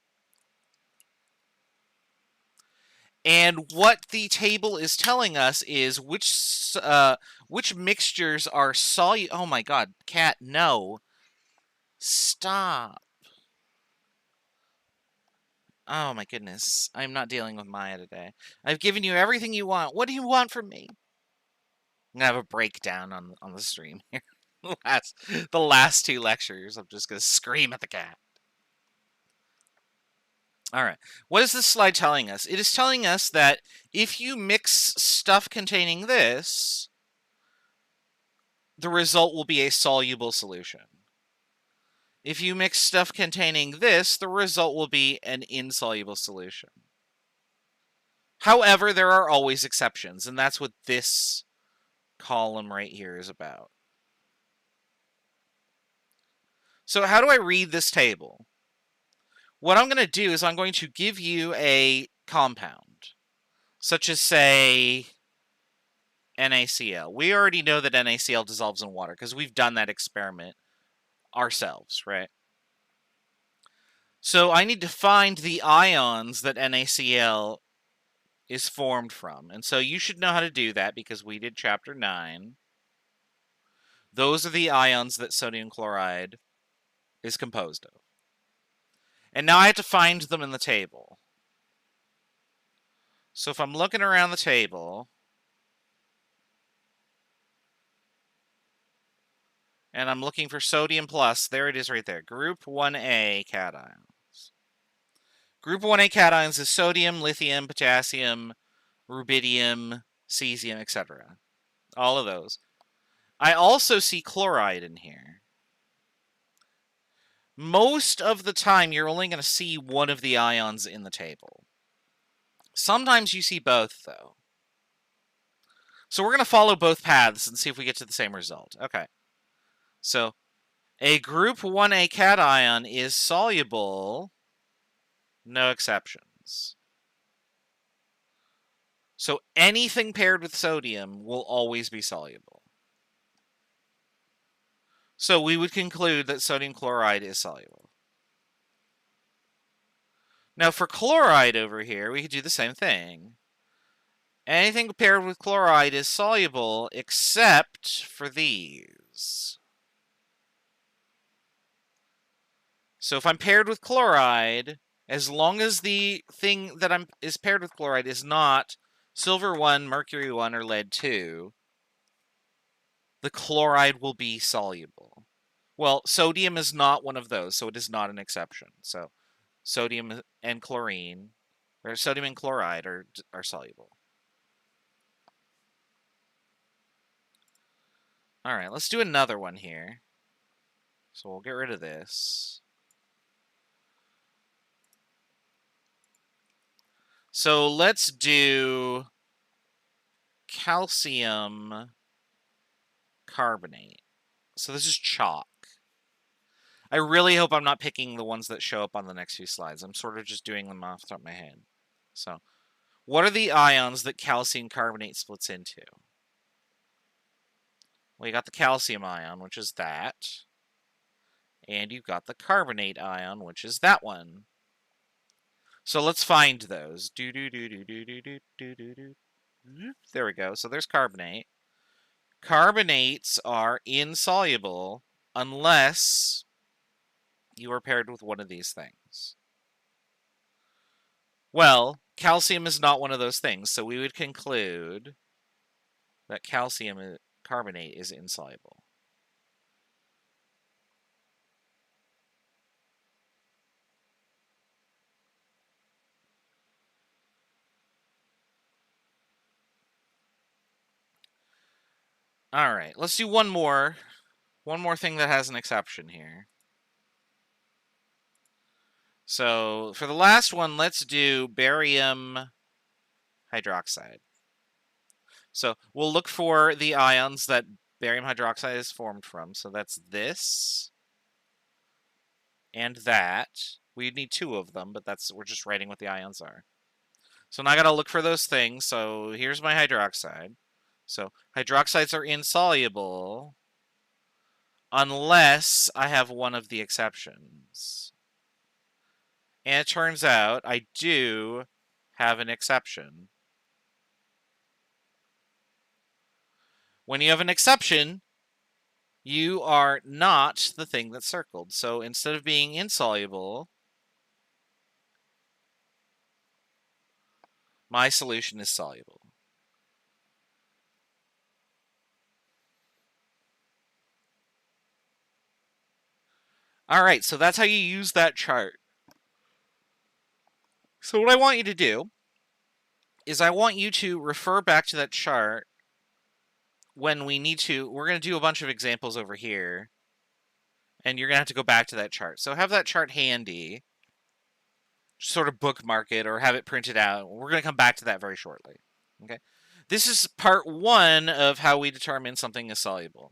And what the table is telling us is which mixtures are soluble. Oh my God, cat, no. Stop. Oh my goodness. I'm not dealing with Maya today. I've given you everything you want. What do you want from me? I'm going to have a breakdown on the stream here. the last two lectures, I'm just going to scream at the cat. All right. What is this slide telling us? It is telling us that if you mix stuff containing this, the result will be a soluble solution. If you mix stuff containing this, the result will be an insoluble solution. However, there are always exceptions, and that's what this column right here is about. So how do I read this table? What I'm going to do is I'm going to give you a compound, such as, say, NaCl. We already know that NaCl dissolves in water because we've done that experiment ourselves, right? So I need to find the ions that NaCl is formed from. And so you should know how to do that because we did chapter 9. Those are the ions that sodium chloride is composed of. And now I have to find them in the table. So if I'm looking around the table, and I'm looking for sodium plus, there it is right there, group 1A cations. Group 1A cations is sodium, lithium, potassium, rubidium, cesium, etc. All of those. I also see chloride in here. Most of the time, you're only going to see one of the ions in the table. Sometimes you see both, though. So we're going to follow both paths and see if we get to the same result. Okay. So a group 1A cation is soluble, no exceptions. So anything paired with sodium will always be soluble. So we would conclude that sodium chloride is soluble. Now for chloride over here, we could do the same thing. Anything paired with chloride is soluble except for these. So if I'm paired with chloride, as long as the thing that is paired with chloride is not silver 1, mercury 1, or lead 2, the chloride will be soluble. Well, sodium is not one of those, so it is not an exception. So sodium and chlorine, or sodium and chloride are soluble. All right, let's do another one here. So we'll get rid of this. So let's do calcium carbonate. So this is chalk. I really hope I'm not picking the ones that show up on the next few slides. I'm sort of just doing them off the top of my head. So what are the ions that calcium carbonate splits into? Well, you got the calcium ion, which is that. And you've got the carbonate ion, which is that one. So let's find those. There we go. So there's carbonate. Carbonates are insoluble unless you are paired with one of these things. Well, calcium is not one of those things, so we would conclude that calcium carbonate is insoluble. All right, let's do one more thing that has an exception here. So for the last one, let's do barium hydroxide. So we'll look for the ions that barium hydroxide is formed from. So that's this and that. We need two of them, but we're just writing what the ions are. So now I got to look for those things. So here's my hydroxide. So hydroxides are insoluble unless I have one of the exceptions. And it turns out I do have an exception. When you have an exception, you are not the thing that's circled. So instead of being insoluble, my solution is soluble. All right, so that's how you use that chart. So what I want you to do is I want you to refer back to that chart when we need to. We're going to do a bunch of examples over here, and you're going to have to go back to that chart. So have that chart handy, sort of bookmark it or have it printed out. We're going to come back to that very shortly. Okay. This is part 1 of how we determine something is soluble.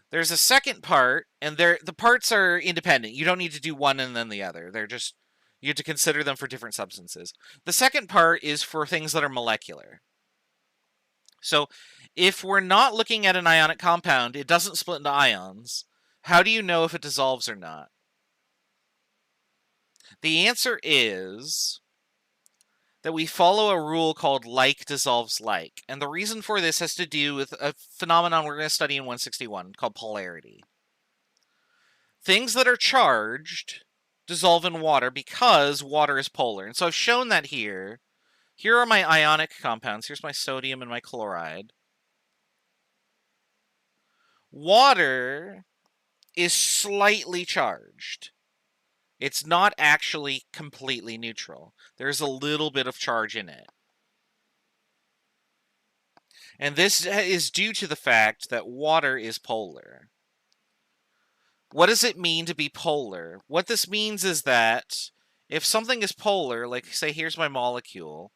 There's a second part, and the parts are independent. You don't need to do one and then the other. They're just, you have to consider them for different substances. The second part is for things that are molecular. So if we're not looking at an ionic compound, it doesn't split into ions. How do you know if it dissolves or not? The answer is that we follow a rule called like dissolves like. And the reason for this has to do with a phenomenon we're going to study in 161 called polarity. Things that are charged dissolve in water because water is polar. And so I've shown that here. Here are my ionic compounds. Here's my sodium and my chloride. Water is slightly charged. It's not actually completely neutral. There's a little bit of charge in it. And this is due to the fact that water is polar. What does it mean to be polar? What this means is that if something is polar, like say here's my molecule,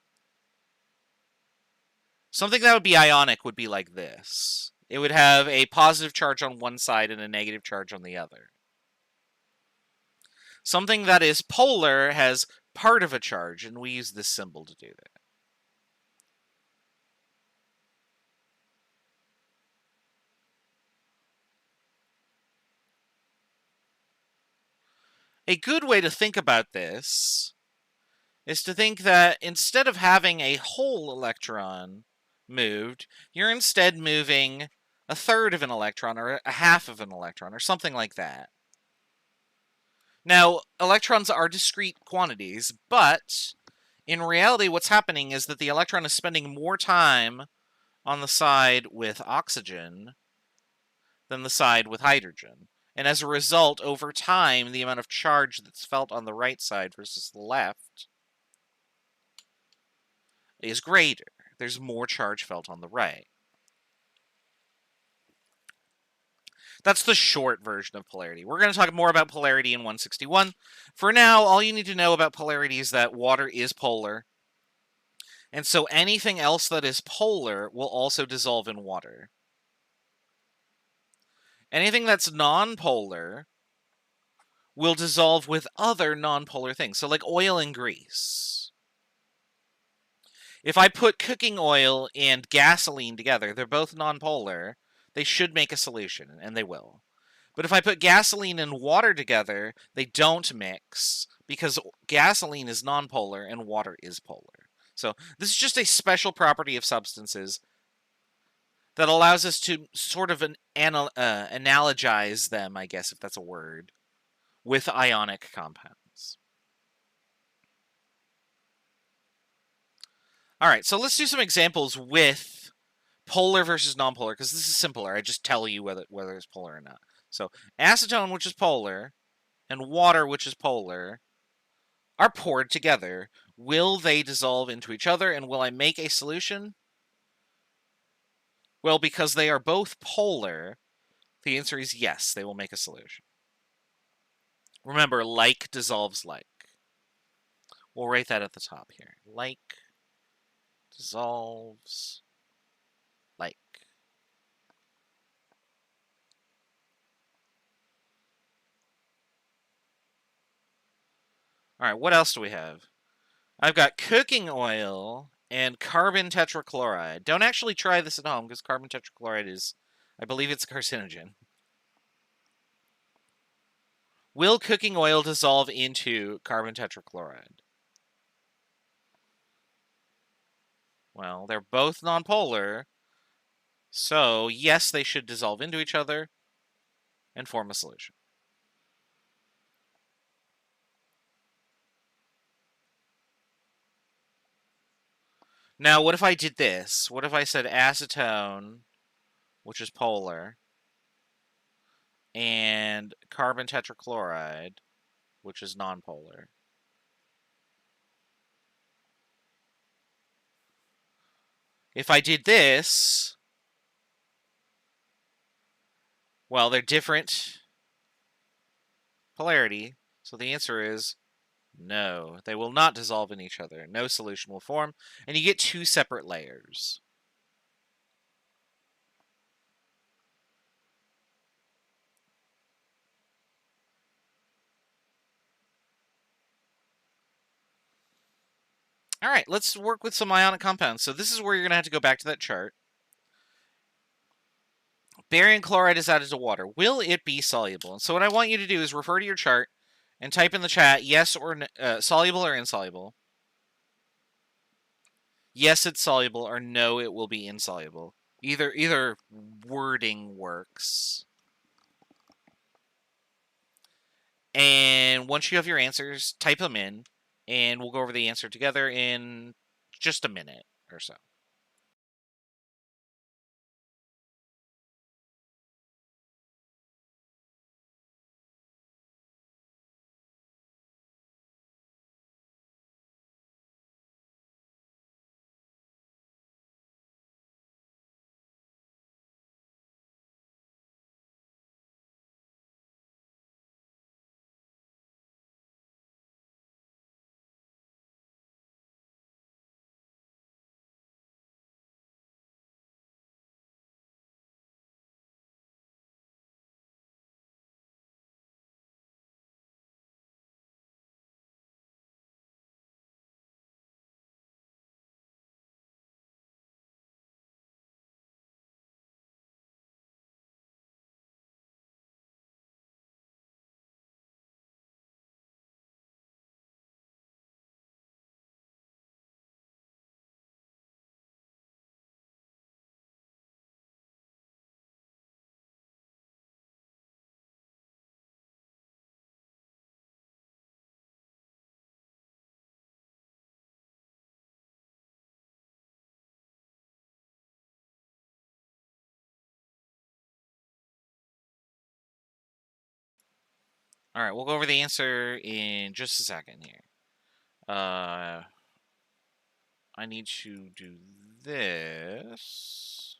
something that would be ionic would be like this. It would have a positive charge on one side and a negative charge on the other. Something that is polar has part of a charge, and we use this symbol to do that. A good way to think about this is to think that instead of having a whole electron moved, you're instead moving a third of an electron or a half of an electron or something like that. Now, electrons are discrete quantities, but in reality what's happening is that the electron is spending more time on the side with oxygen than the side with hydrogen. And as a result, over time, the amount of charge that's felt on the right side versus the left is greater. There's more charge felt on the right. That's the short version of polarity. We're going to talk more about polarity in 161. For now, all you need to know about polarity is that water is polar. And so anything else that is polar will also dissolve in water. Anything that's nonpolar will dissolve with other nonpolar things. So like oil and grease. If I put cooking oil and gasoline together, they're both nonpolar. They should make a solution, and they will. But if I put gasoline and water together, they don't mix because gasoline is nonpolar and water is polar. So this is just a special property of substances that allows us to sort of analogize them, I guess, if that's a word, with ionic compounds. All right, so let's do some examples with polar versus nonpolar, because this is simpler. I just tell you whether it's polar or not. So acetone, which is polar, and water, which is polar, are poured together. Will they dissolve into each other, and will I make a solution? Well, because they are both polar, the answer is yes, they will make a solution. Remember, like dissolves like. We'll write that at the top here. Like dissolves like. All right, what else do we have? I've got cooking oil and carbon tetrachloride. Don't actually try this at home because carbon tetrachloride is, I believe it's a carcinogen. Will cooking oil dissolve into carbon tetrachloride? Well, they're both nonpolar, so yes, they should dissolve into each other and form a solution. Now, what if I did this? What if I said acetone, which is polar, and carbon tetrachloride, which is nonpolar? If I did this, well, they're different polarity, so the answer is no. They will not dissolve in each other. No solution will form, and you get 2 separate layers. All right, let's work with some ionic compounds. So this is where you're going to have to go back to that chart. Barium chloride is added to water. Will it be soluble? And so what I want you to do is refer to your chart and type in the chat yes or soluble or insoluble. Yes, it's soluble, or no, it will be insoluble. Either wording works. And once you have your answers, type them in, and we'll go over the answer together in just a minute or so. All right, we'll go over the answer in just a second here. I need to do this.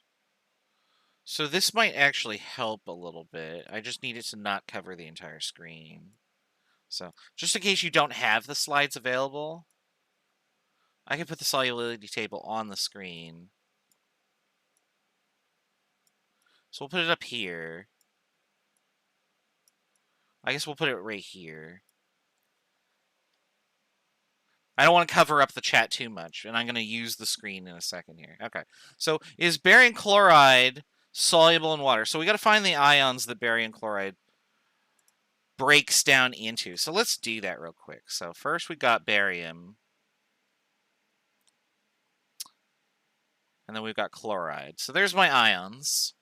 So this might actually help a little bit. I just need it to not cover the entire screen. So just in case you don't have the slides available, I can put the solubility table on the screen. So we'll put it up here. I guess we'll put it right here. I don't want to cover up the chat too much, and I'm going to use the screen in a second here. Okay, so is barium chloride soluble in water? So we got to find the ions that barium chloride breaks down into. So let's do that real quick. So first we got barium, and then we've got chloride. So there's my ions.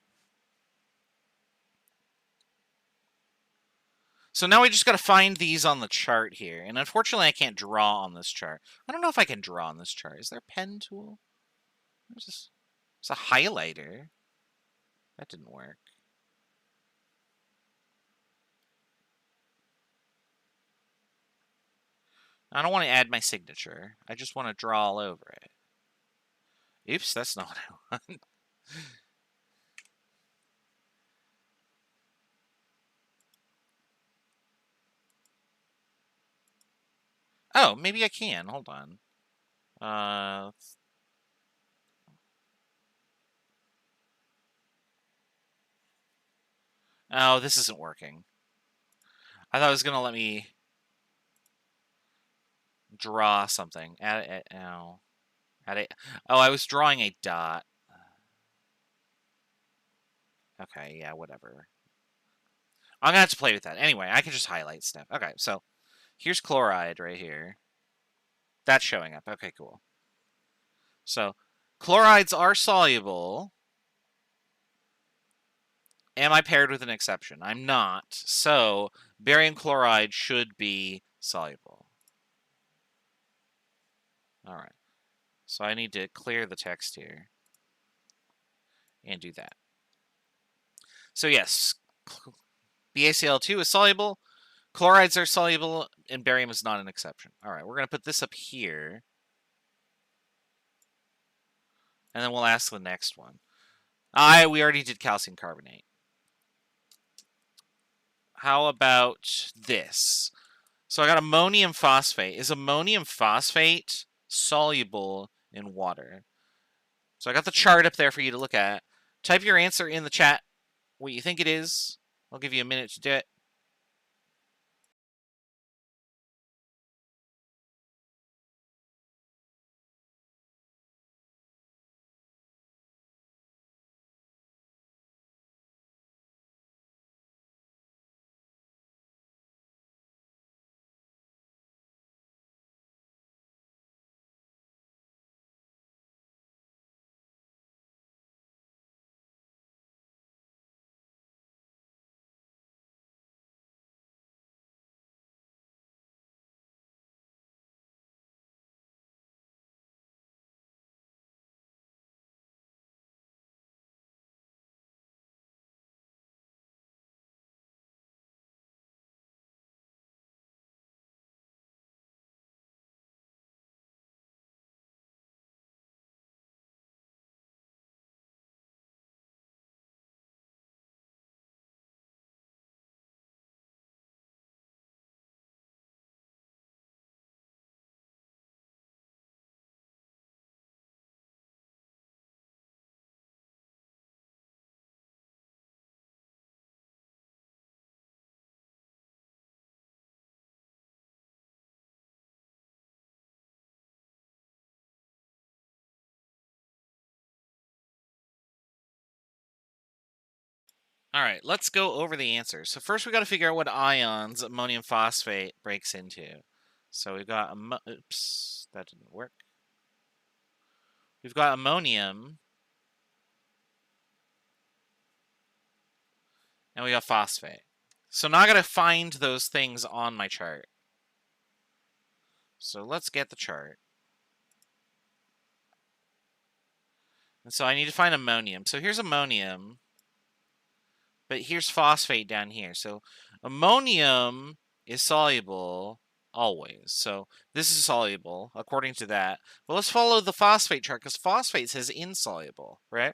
So now we just got to find these on the chart here. And unfortunately, I can't draw on this chart. I don't know if I can draw on this chart. Is there a pen tool? There's this. It's a highlighter. That didn't work. I don't want to add my signature. I just want to draw all over it. Oops, that's not what I want. Oh, maybe I can. Hold on. Oh, this isn't working. I thought it was going to let me draw something. Add it. Oh. Add it. Oh, I was drawing a dot. Okay, yeah, whatever. I'm going to have to play with that. Anyway, I can just highlight stuff. Okay, so here's chloride right here. That's showing up. Okay, cool. So chlorides are soluble. Am I paired with an exception? I'm not. So barium chloride should be soluble. All right. So I need to clear the text here and do that. So yes, BaCl2 is soluble. Chlorides are soluble, and barium is not an exception. All right, we're going to put this up here. And then we'll ask the next one. We already did calcium carbonate. How about this? So I got ammonium phosphate. Is ammonium phosphate soluble in water? So I got the chart up there for you to look at. Type your answer in the chat, what you think it is. I'll give you a minute to do it. All right, let's go over the answers. So first we got to figure out what ions ammonium phosphate breaks into. So we've got, oops, that didn't work. We've got ammonium, and we got phosphate. So now I got to find those things on my chart. So let's get the chart. And so I need to find ammonium. So here's ammonium, but here's phosphate down here. So ammonium is soluble always. So this is soluble according to that. But let's follow the phosphate chart because phosphate says insoluble, right?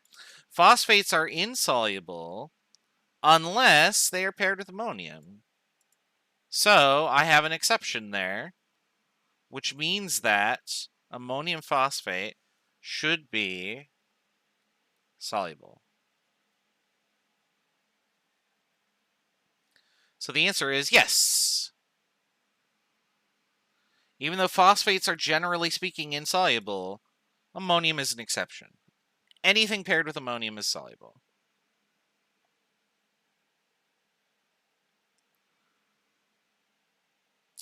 Phosphates are insoluble unless they are paired with ammonium. So I have an exception there, which means that ammonium phosphate should be soluble. So the answer is yes. Even though phosphates are generally speaking insoluble, ammonium is an exception. Anything paired with ammonium is soluble.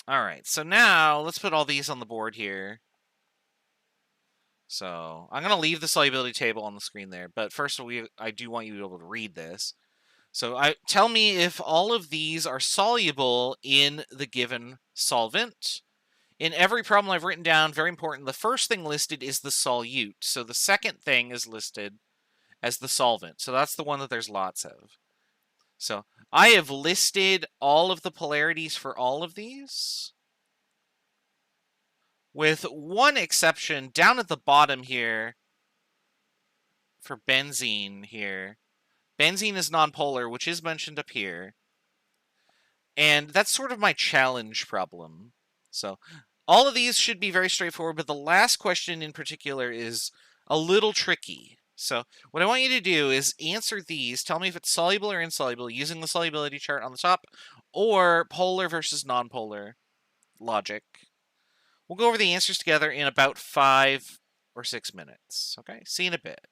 All right, so now let's put all these on the board here. So I'm going to leave the solubility table on the screen there, but first I do want you to be able to read this. So tell me if all of these are soluble in the given solvent. In every problem I've written down, very important, the first thing listed is the solute. So the second thing is listed as the solvent. So that's the one that there's lots of. So I have listed all of the polarities for all of these, with one exception down at the bottom here for benzene here. Benzene is nonpolar, which is mentioned up here. And that's sort of my challenge problem. So all of these should be very straightforward, but the last question in particular is a little tricky. So what I want you to do is answer these. Tell me if it's soluble or insoluble using the solubility chart on the top, or polar versus nonpolar logic. We'll go over the answers together in about 5 or 6 minutes. Okay, see you in a bit.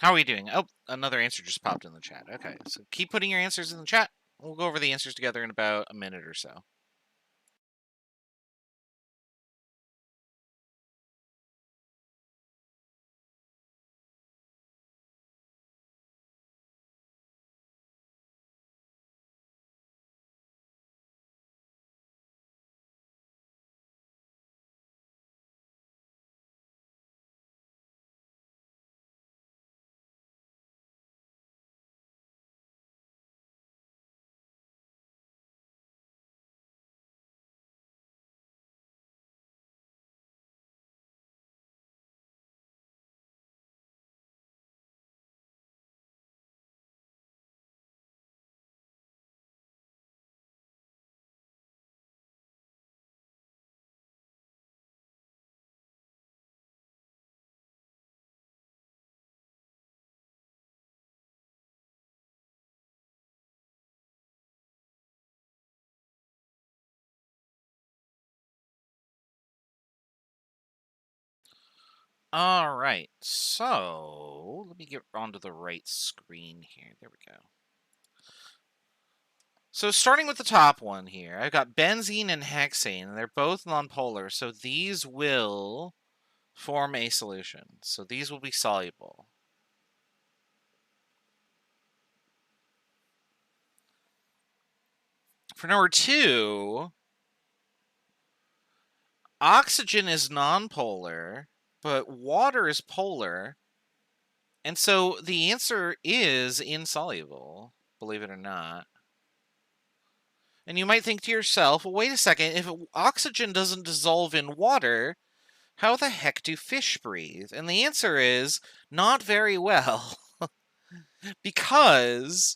How are we doing? Oh, another answer just popped in the chat. Okay, so keep putting your answers in the chat. We'll go over the answers together in about a minute or so. All right, so let me get onto the right screen here. There we go. So starting with the top one here, I've got benzene and hexane, and they're both nonpolar, so these will form a solution. So these will be soluble. For number 2, oxygen is nonpolar, but water is polar, and so the answer is insoluble, believe it or not. And you might think to yourself, well, wait a second, if oxygen doesn't dissolve in water, how the heck do fish breathe? And the answer is not very well. Because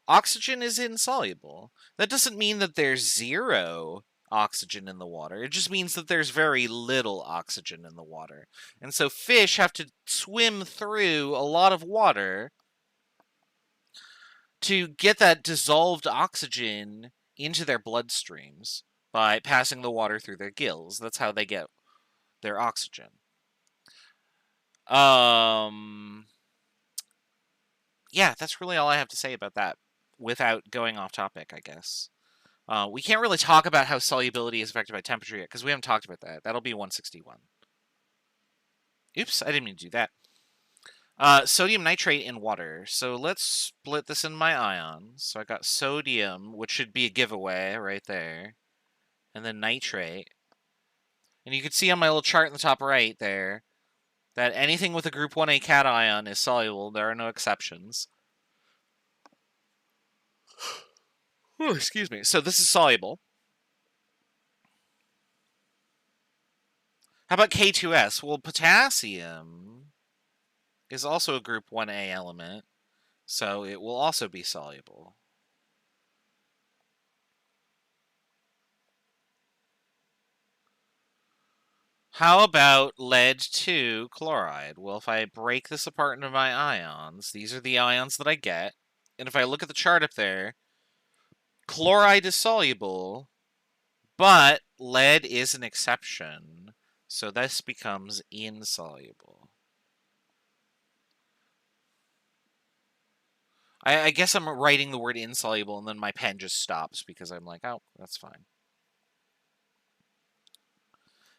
oxygen is insoluble. That doesn't mean that there's zero oxygen in the water. It just means that there's very little oxygen in the water. And so fish have to swim through a lot of water to get that dissolved oxygen into their bloodstreams by passing the water through their gills. That's how they get their oxygen. Yeah, that's really all I have to say about that without going off topic, I guess. We can't really talk about how solubility is affected by temperature yet, because we haven't talked about that. That'll be 161. Oops, I didn't mean to do that. Sodium nitrate in water. So let's split this in my ions. So I got sodium, which should be a giveaway right there. And then nitrate. And you can see on my little chart in the top right there that anything with a group 1A cation is soluble. There are no exceptions. Oh, excuse me. So this is soluble. How about K2S? Well, potassium is also a group 1A element, so it will also be soluble. How about lead 2 chloride? Well, if I break this apart into my ions, these are the ions that I get. And if I look at the chart up there, chloride is soluble, but lead is an exception. So this becomes insoluble. I guess I'm writing the word insoluble and then my pen just stops because I'm like, oh, that's fine.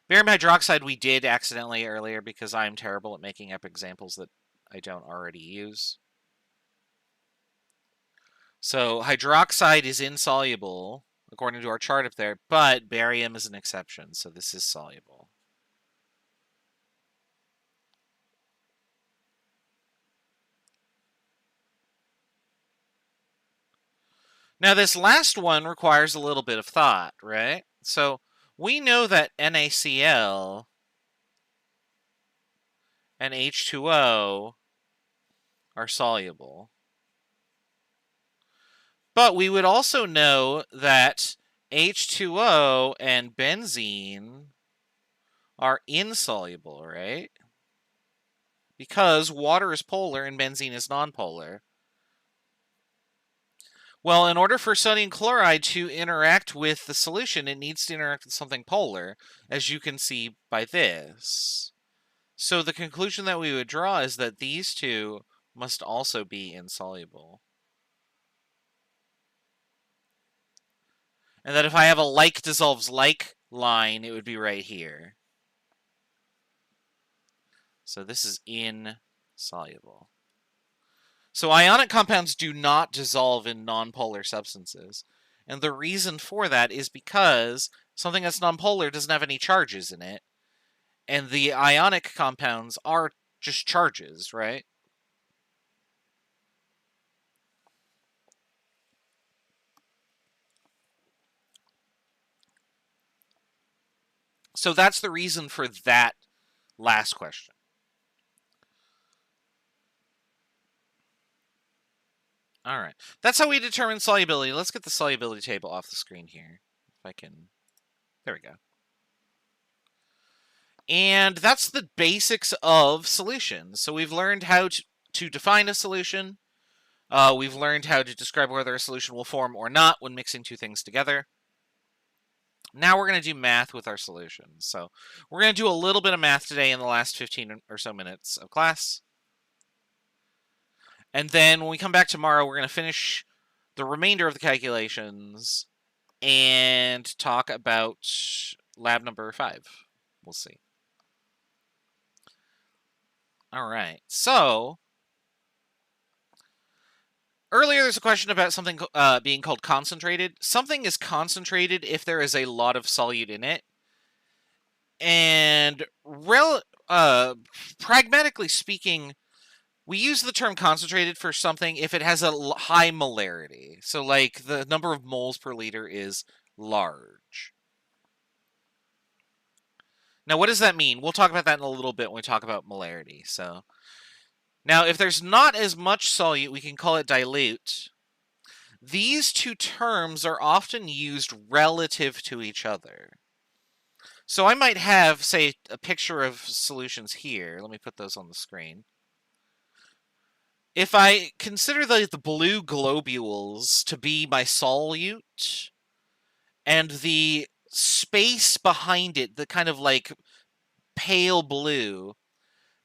Barium hydroxide we did accidentally earlier because I'm terrible at making up examples that I don't already use. So hydroxide is insoluble, according to our chart up there, but barium is an exception, so this is soluble. Now, this last one requires a little bit of thought, right? So we know that NaCl and H2O are soluble. But we would also know that H2O and benzene are insoluble, right? Because water is polar and benzene is nonpolar. Well, in order for sodium chloride to interact with the solution, it needs to interact with something polar, as you can see by this. So the conclusion that we would draw is that these two must also be insoluble. And that if I have a like dissolves like line, it would be right here. So this is insoluble. So ionic compounds do not dissolve in nonpolar substances. And the reason for that is because something that's nonpolar doesn't have any charges in it. And the ionic compounds are just charges, right? So that's the reason for that last question. All right. That's how we determine solubility. Let's get the solubility table off the screen here. If I can. There we go. And that's the basics of solutions. So we've learned how to define a solution. We've learned how to describe whether a solution will form or not when mixing two things together. Now we're going to do math with our solutions. So we're going to do a little bit of math today in the last 15 or so minutes of class. And then when we come back tomorrow, we're going to finish the remainder of the calculations and talk about lab number 5. We'll see. All right. So earlier there's a question about something being called concentrated. Something is concentrated if there is a lot of solute in it. And pragmatically speaking, we use the term concentrated for something if it has a high molarity. So like the number of moles per liter is large. Now, what does that mean? We'll talk about that in a little bit when we talk about molarity. So now, if there's not as much solute, we can call it dilute. These two terms are often used relative to each other. So I might have, say, a picture of solutions here. Let me put those on the screen. If I consider the blue globules to be my solute, and the space behind it, the kind of like pale blue,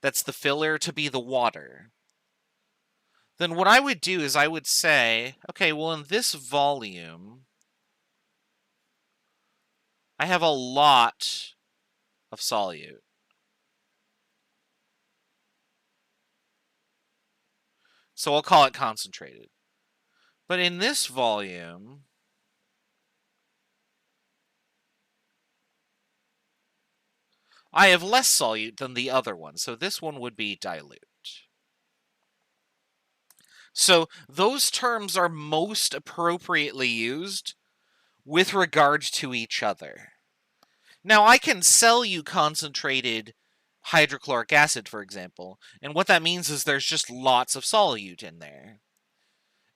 that's the filler, to be the water, then what I would do is I would say, okay, well, in this volume, I have a lot of solute. So I'll call it concentrated. But in this volume, I have less solute than the other one. So this one would be dilute. So those terms are most appropriately used with regard to each other. Now, I can sell you concentrated hydrochloric acid, for example, and what that means is there's just lots of solute in there.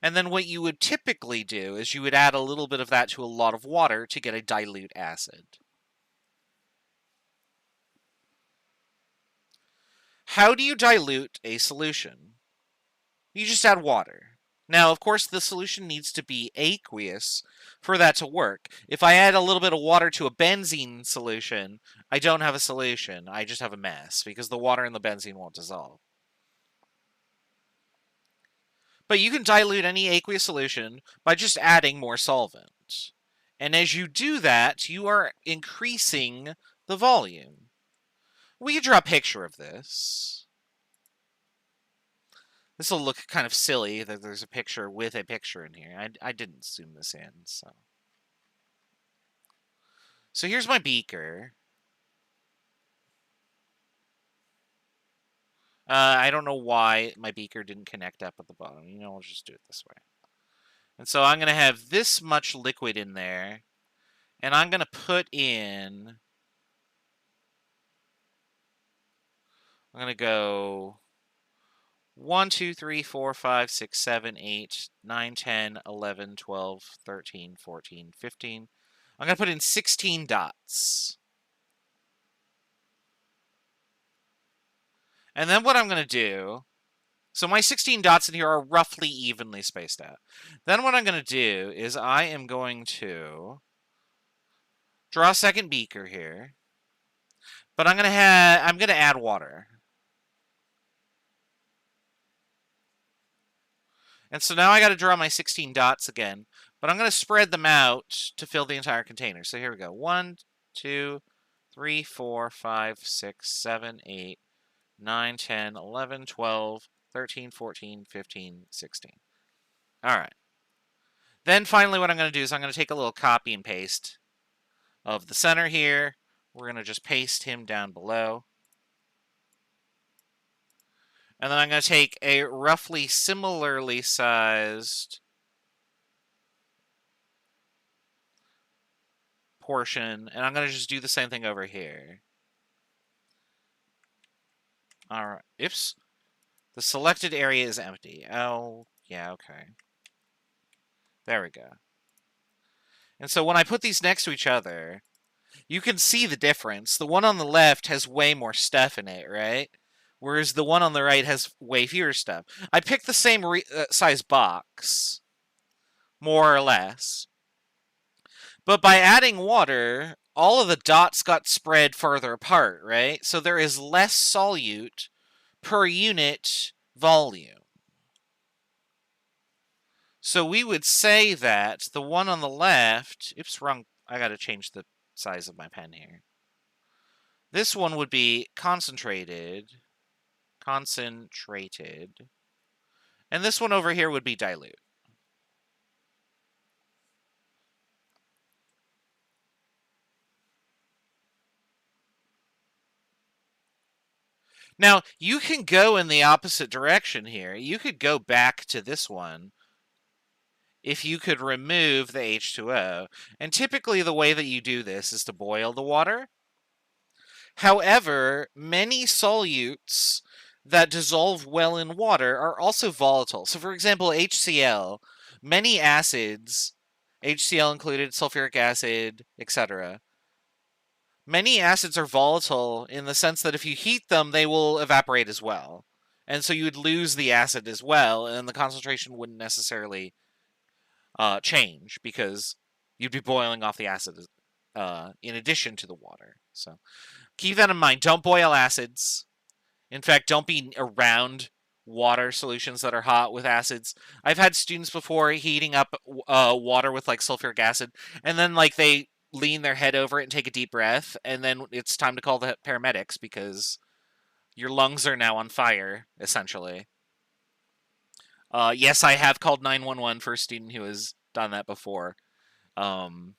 And then what you would typically do is you would add a little bit of that to a lot of water to get a dilute acid. How do you dilute a solution? You just add water. Now, of course, the solution needs to be aqueous for that to work. If I add a little bit of water to a benzene solution, I don't have a solution. I just have a mess because the water in the benzene won't dissolve. But you can dilute any aqueous solution by just adding more solvent. And as you do that, you are increasing the volume. We could draw a picture of this. This will look kind of silly that there's a picture with a picture in here. I didn't zoom this in, so. So here's my beaker. I don't know why my beaker didn't connect up at the bottom. You know, I'll just do it this way. And so I'm going to have this much liquid in there. And I'm going to put in... I'm going to go 1, 2, 3, 4, 5, 6, 7, 8, 9, 10, 11, 12, 13, 14, 15. I'm going to put in 16 dots. And then what I'm going to do... So my 16 dots in here are roughly evenly spaced out. Then what I'm going to do is I am going to draw a second beaker here. But I'm going to add water. And so now I got to draw my 16 dots again, but I'm going to spread them out to fill the entire container. So here we go. 1, 2, 3, 4, 5, 6, 7, 8, 9, 10, 11, 12, 13, 14, 15, 16. All right. Then finally what I'm going to do is I'm going to take a little copy and paste of the center here. We're going to just paste him down below. And then I'm going to take a roughly similarly sized portion, and I'm going to just do the same thing over here. All right. Oops. The selected area is empty. Oh, yeah, okay. There we go. And so when I put these next to each other, you can see the difference. The one on the left has way more stuff in it, right? Whereas the one on the right has way fewer stuff. I picked the same size box, more or less. But by adding water, all of the dots got spread further apart, right? So there is less solute per unit volume. So we would say that the one on the left... Oops, wrong. I got to change the size of my pen here. This one would be concentrated. And this one over here would be dilute. Now, you can go in the opposite direction here. You could go back to this one if you could remove the H2O. And typically the way that you do this is to boil the water. However, many solutes that dissolve well in water are also volatile. So for example, HCl, many acids, HCl included, sulfuric acid, etc. Many acids are volatile in the sense that if you heat them, they will evaporate as well. And so you would lose the acid as well, and the concentration wouldn't necessarily change because you'd be boiling off the acid in addition to the water. So keep that in mind. Don't boil acids. In fact, don't be around water solutions that are hot with acids. I've had students before heating up water with like sulfuric acid, and then like they lean their head over it and take a deep breath, and then it's time to call the paramedics because your lungs are now on fire, essentially. Yes, I have called 911 for a student who has done that before. Don't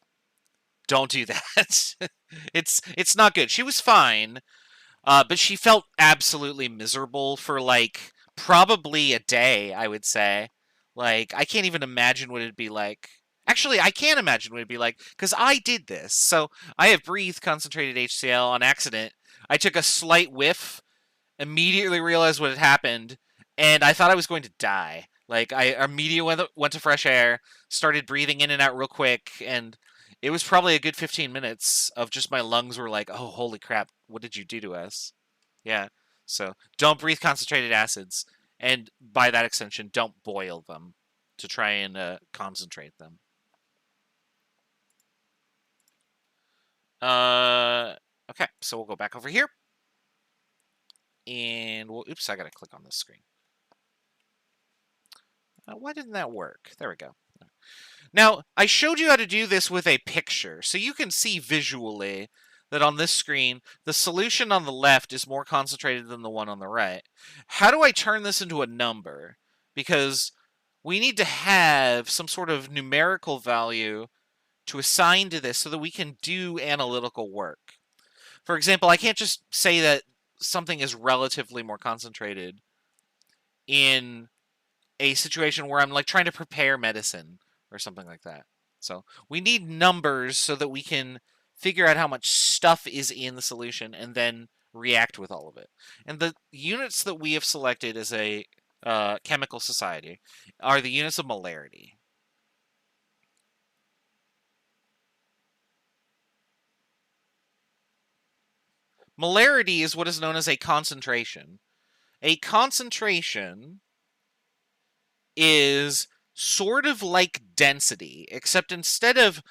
do that. It's not good. She was fine, but she felt absolutely miserable for like probably a day, I would say. Like, I can't even imagine what it'd be like. Actually, I can imagine what it'd be like, because I did this. So, I have breathed concentrated HCl on accident. I took a slight whiff, immediately realized what had happened, and I thought I was going to die. Like, I immediately went to fresh air, started breathing in and out real quick, and it was probably a good 15 minutes of just my lungs were like, oh, holy crap, what did you do to us? Yeah, so don't breathe concentrated acids, and by that extension, don't boil them to try and concentrate them. Okay, so we'll go back over here. And we'll, oops, I gotta click on this screen. Why didn't that work? There we go. Now, I showed you how to do this with a picture, so you can see visually that on this screen, the solution on the left is more concentrated than the one on the right. How do I turn this into a number? Because we need to have some sort of numerical value to assign to this so that we can do analytical work. For example, I can't just say that something is relatively more concentrated in a situation where I'm like trying to prepare medicine or something like that. So we need numbers so that we can figure out how much stuff is in the solution and then react with all of it. And the units that we have selected as a chemical society are the units of molarity. Molarity is what is known as a concentration. A concentration is sort of like density, except instead of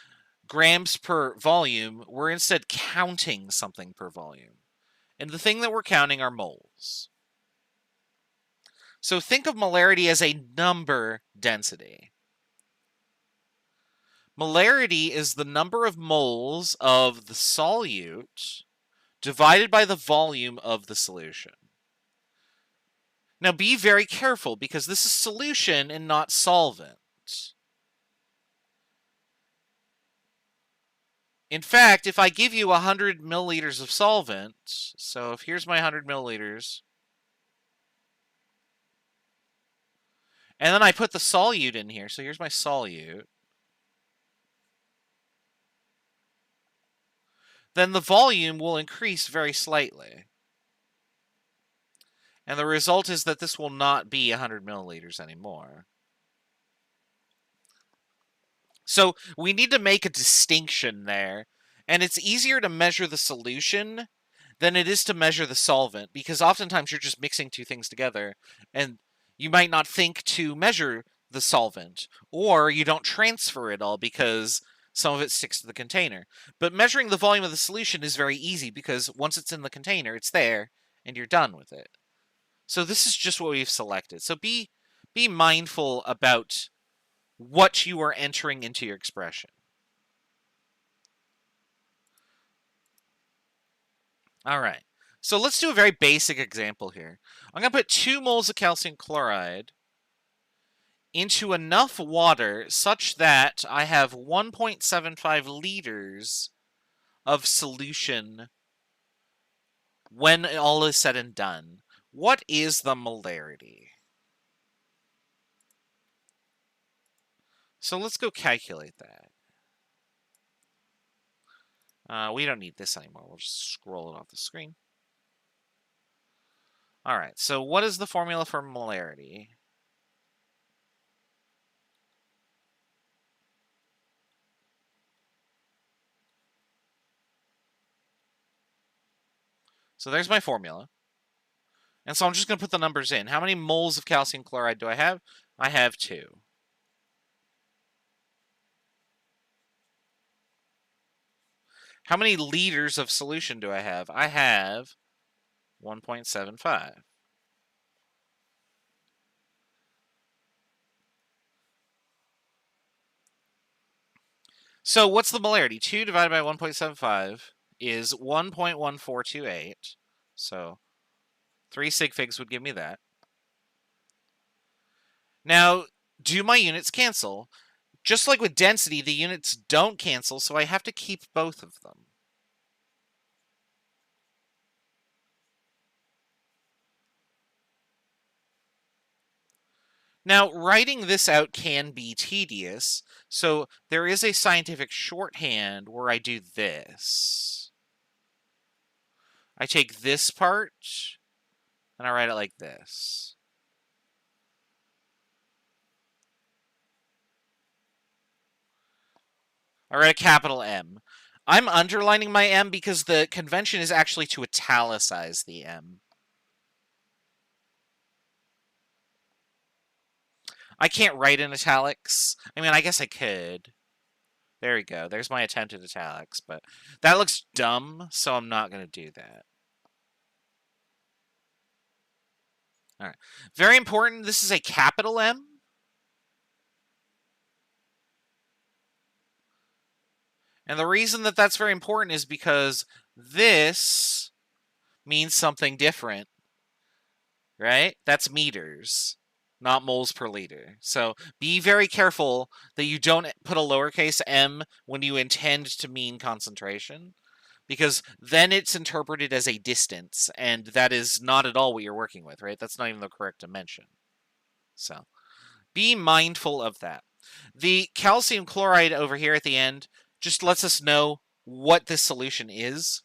grams per volume, we're instead counting something per volume. And the thing that we're counting are moles. So think of molarity as a number density. Molarity is the number of moles of the solute divided by the volume of the solution. Now be very careful because this is solution and not solvent. In fact, if I give you 100 milliliters of solvent, so if here's my 100 milliliters, and then I put the solute in here, so here's my solute, then the volume will increase very slightly. And the result is that this will not be 100 milliliters anymore. So we need to make a distinction there. And it's easier to measure the solution than it is to measure the solvent, because oftentimes you're just mixing two things together, and you might not think to measure the solvent, or you don't transfer it all because some of it sticks to the container. But measuring the volume of the solution is very easy because once it's in the container, it's there, and you're done with it. So this is just what we've selected. So be mindful about what you are entering into your expression. All right. So let's do a very basic example here. I'm going to put 2 moles of calcium chloride into enough water such that I have 1.75 liters of solution when all is said and done. What is the molarity? So let's go calculate that. We don't need this anymore. We'll just scroll it off the screen. All right, so what is the formula for molarity? So there's my formula. And so I'm just going to put the numbers in. How many moles of calcium chloride do I have? I have 2. How many liters of solution do I have? I have 1.75. So what's the molarity? 2 divided by 1.75 is 1.1428. So 3 sig figs would give me that. Now, do my units cancel? Just like with density, the units don't cancel, so I have to keep both of them. Now, writing this out can be tedious, so there is a scientific shorthand where I do this. I take this part, and I write it like this. I write a capital M. I'm underlining my M because the convention is actually to italicize the M. I can't write in italics. I mean, I guess I could. There we go. There's my attempt at italics, but that looks dumb, so I'm not going to do that. All right. Very important, this is a capital M. And the reason that that's very important is because this means something different, right? That's meters, not moles per liter. So be very careful that you don't put a lowercase m when you intend to mean concentration, because then it's interpreted as a distance, and that is not at all what you're working with, right? That's not even the correct dimension. So be mindful of that. The calcium chloride over here at the end just lets us know what this solution is.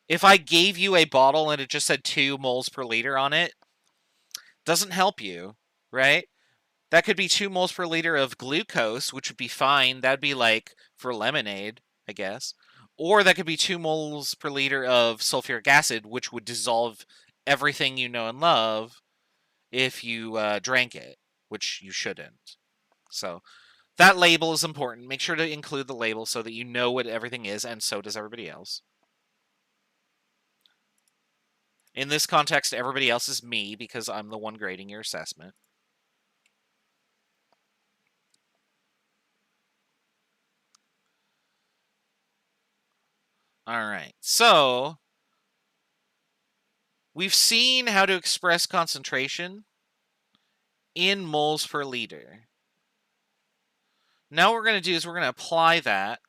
If I gave you a bottle and it just said 2 moles per liter on it, doesn't help you, right? That could be 2 moles per liter of glucose, which would be fine. That'd be like for lemonade, I guess. Or that could be 2 moles per liter of sulfuric acid, which would dissolve everything you know and love if you drank it, which you shouldn't. So that label is important. Make sure to include the label so that you know what everything is, and so does everybody else. In this context, everybody else is me because I'm the one grading your assessment. All right, so we've seen how to express concentration in moles per liter. Now what we're going to do is we're going to apply that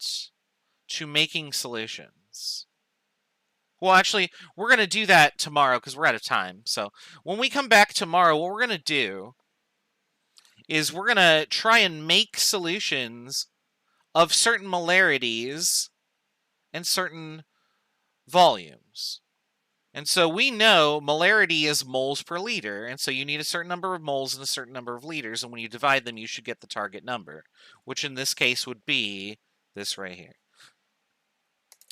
to making solutions. Well, actually, we're going to do that tomorrow because we're out of time. So when we come back tomorrow, what we're going to do is we're going to try and make solutions of certain molarities and certain volumes. And so we know molarity is moles per liter, and so you need a certain number of moles and a certain number of liters, and when you divide them, you should get the target number, which in this case would be this right here.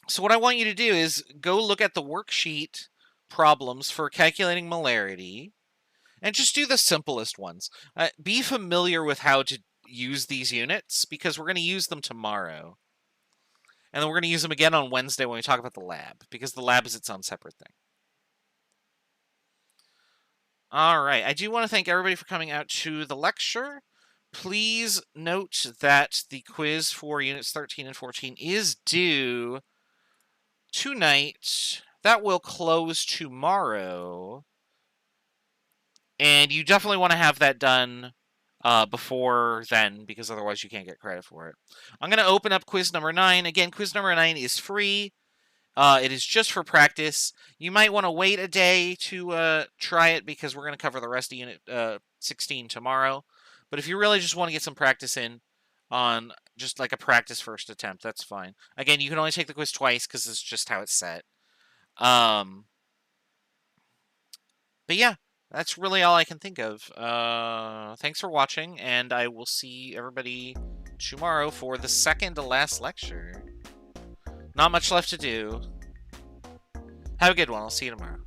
So what I want you to do is go look at the worksheet problems for calculating molarity, and just do the simplest ones. Be familiar with how to use these units, because we're going to use them tomorrow. And then we're going to use them again on Wednesday when we talk about the lab, because the lab is its own separate thing. All right, I do want to thank everybody for coming out to the lecture. Please note that the quiz for Units 13 and 14 is due tonight. That will close tomorrow. And you definitely want to have that done before then, because otherwise you can't get credit for it. I'm going to open up quiz number 9. Again, quiz number 9 is free. It is just for practice. You might want to wait a day to try it because we're going to cover the rest of Unit 16 tomorrow. But if you really just want to get some practice in on just like a practice first attempt, that's fine. Again, you can only take the quiz twice because it's just how it's set. But yeah, that's really all I can think of. Thanks for watching, and I will see everybody tomorrow for the second to last lecture. Not much left to do. Have a good one. I'll see you tomorrow.